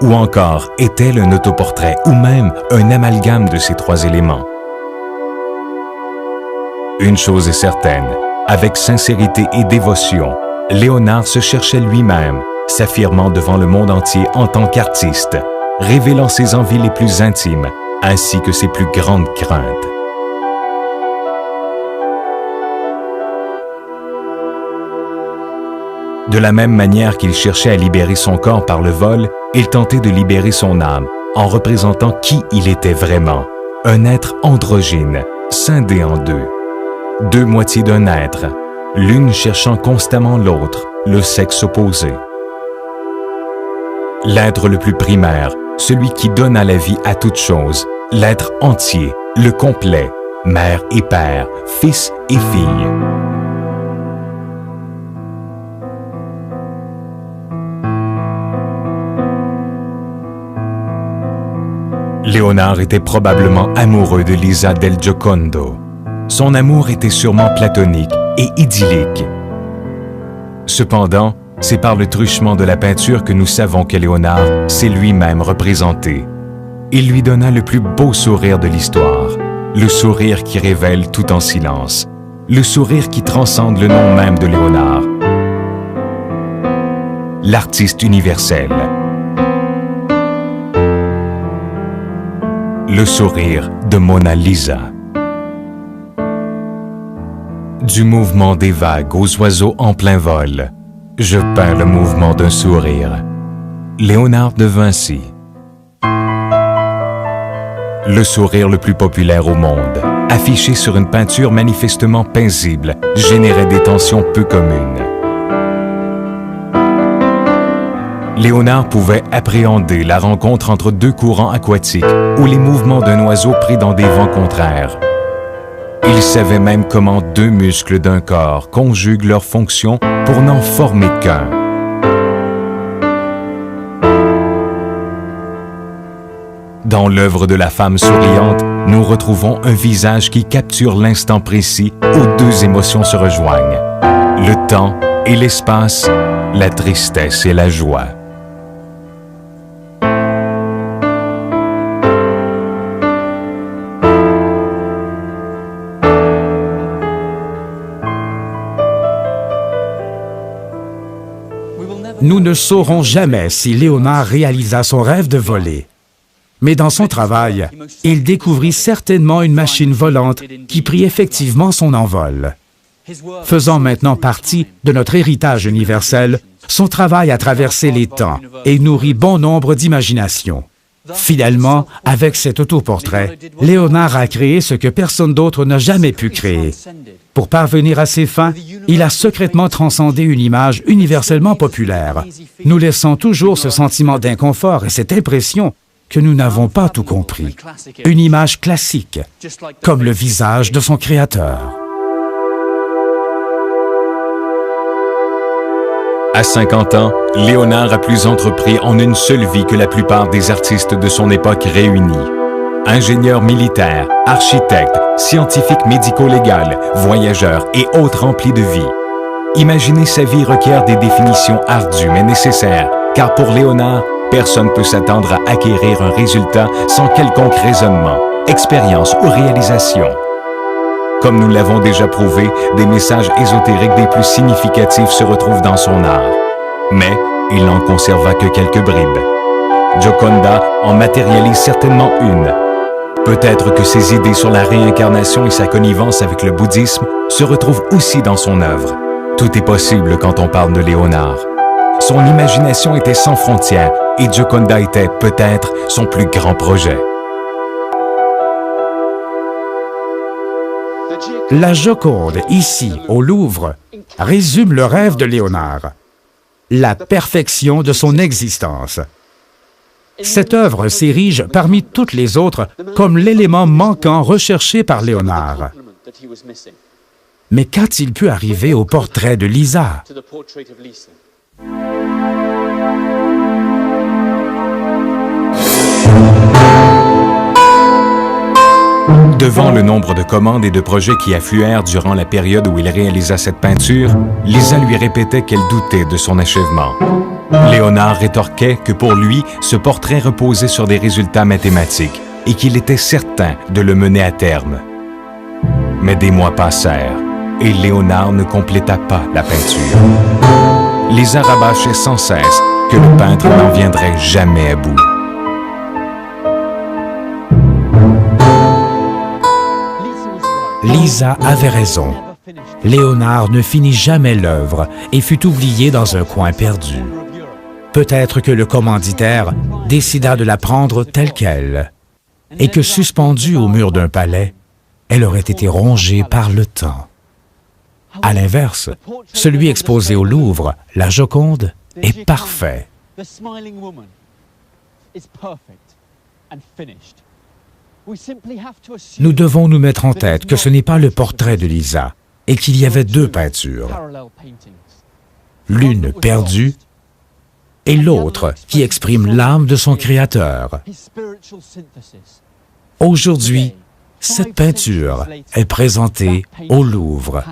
Ou encore, est-elle un autoportrait ou même un amalgame de ces trois éléments? Une chose est certaine, avec sincérité et dévotion, Léonard se cherchait lui-même, s'affirmant devant le monde entier en tant qu'artiste, révélant ses envies les plus intimes, ainsi que ses plus grandes craintes. De la même manière qu'il cherchait à libérer son corps par le vol, il tentait de libérer son âme en représentant qui il était vraiment, un être androgyne, scindé en deux. Deux moitiés d'un être, l'une cherchant constamment l'autre, le sexe opposé. L'être le plus primaire, celui qui donne à la vie à toute chose, l'être entier, le complet, mère et père, fils et fille. Léonard était probablement amoureux de Lisa del Giocondo. Son amour était sûrement platonique et idyllique. Cependant, c'est par le truchement de la peinture que nous savons que Léonard s'est lui-même représenté. Il lui donna le plus beau sourire de l'histoire, le sourire qui révèle tout en silence, le sourire qui transcende le nom même de Léonard. L'artiste universel. Le sourire de Mona Lisa. Du mouvement des vagues aux oiseaux en plein vol, je peins le mouvement d'un sourire. Léonard de Vinci. Le sourire le plus populaire au monde, affiché sur une peinture manifestement paisible, générait des tensions peu communes. Léonard pouvait appréhender la rencontre entre deux courants aquatiques ou les mouvements d'un oiseau pris dans des vents contraires. Il savait même comment deux muscles d'un corps conjuguent leurs fonctions pour n'en former qu'un. Dans l'œuvre de la femme souriante, nous retrouvons un visage qui capture l'instant précis où deux émotions se rejoignent. Le temps et l'espace, la tristesse et la joie. Nous ne saurons jamais si Léonard réalisa son rêve de voler. Mais dans son travail, il découvrit certainement une machine volante qui prit effectivement son envol. Faisant maintenant partie de notre héritage universel, son travail a traversé les temps et nourrit bon nombre d'imaginations. Finalement, avec cet autoportrait, Léonard a créé ce que personne d'autre n'a jamais pu créer. Pour parvenir à ses fins, il a secrètement transcendé une image universellement populaire, nous laissant toujours ce sentiment d'inconfort et cette impression que nous n'avons pas tout compris. Une image classique, comme le visage de son créateur. À 50 ans, Léonard a plus entrepris en une seule vie que la plupart des artistes de son époque réunis. Ingénieur militaire, architecte, scientifique médico-légal, voyageur et autres remplis de vie. Imaginer sa vie requiert des définitions ardues mais nécessaires, car pour Léonard, personne ne peut s'attendre à acquérir un résultat sans quelconque raisonnement, expérience ou réalisation. Comme nous l'avons déjà prouvé, des messages ésotériques des plus significatifs se retrouvent dans son art. Mais il n'en conserva que quelques bribes. Gioconda en matérialise certainement une. Peut-être que ses idées sur la réincarnation et sa connivence avec le bouddhisme se retrouvent aussi dans son œuvre. Tout est possible quand on parle de Léonard. Son imagination était sans frontières et Gioconda était peut-être son plus grand projet. La Joconde, ici, au Louvre, résume le rêve de Léonard, la perfection de son existence. Cette œuvre s'érige parmi toutes les autres comme l'élément manquant recherché par Léonard. Mais qu'a-t-il pu arriver au portrait de Lisa? Devant le nombre de commandes et de projets qui affluèrent durant la période où il réalisa cette peinture, Lisa lui répétait qu'elle doutait de son achèvement. Léonard rétorquait que pour lui, ce portrait reposait sur des résultats mathématiques et qu'il était certain de le mener à terme. Mais des mois passèrent et Léonard ne compléta pas la peinture. Lisa rabâchait sans cesse que le peintre n'en viendrait jamais à bout. Lisa avait raison. Léonard ne finit jamais l'œuvre et fut oublié dans un coin perdu. Peut-être que le commanditaire décida de la prendre telle qu'elle, et que suspendue au mur d'un palais, elle aurait été rongée par le temps. À l'inverse, celui exposé au Louvre, la Joconde, est parfait. Nous devons nous mettre en tête que ce n'est pas le portrait de Lisa et qu'il y avait deux peintures, l'une perdue et l'autre qui exprime l'âme de son créateur. Aujourd'hui, cette peinture est présentée au Louvre.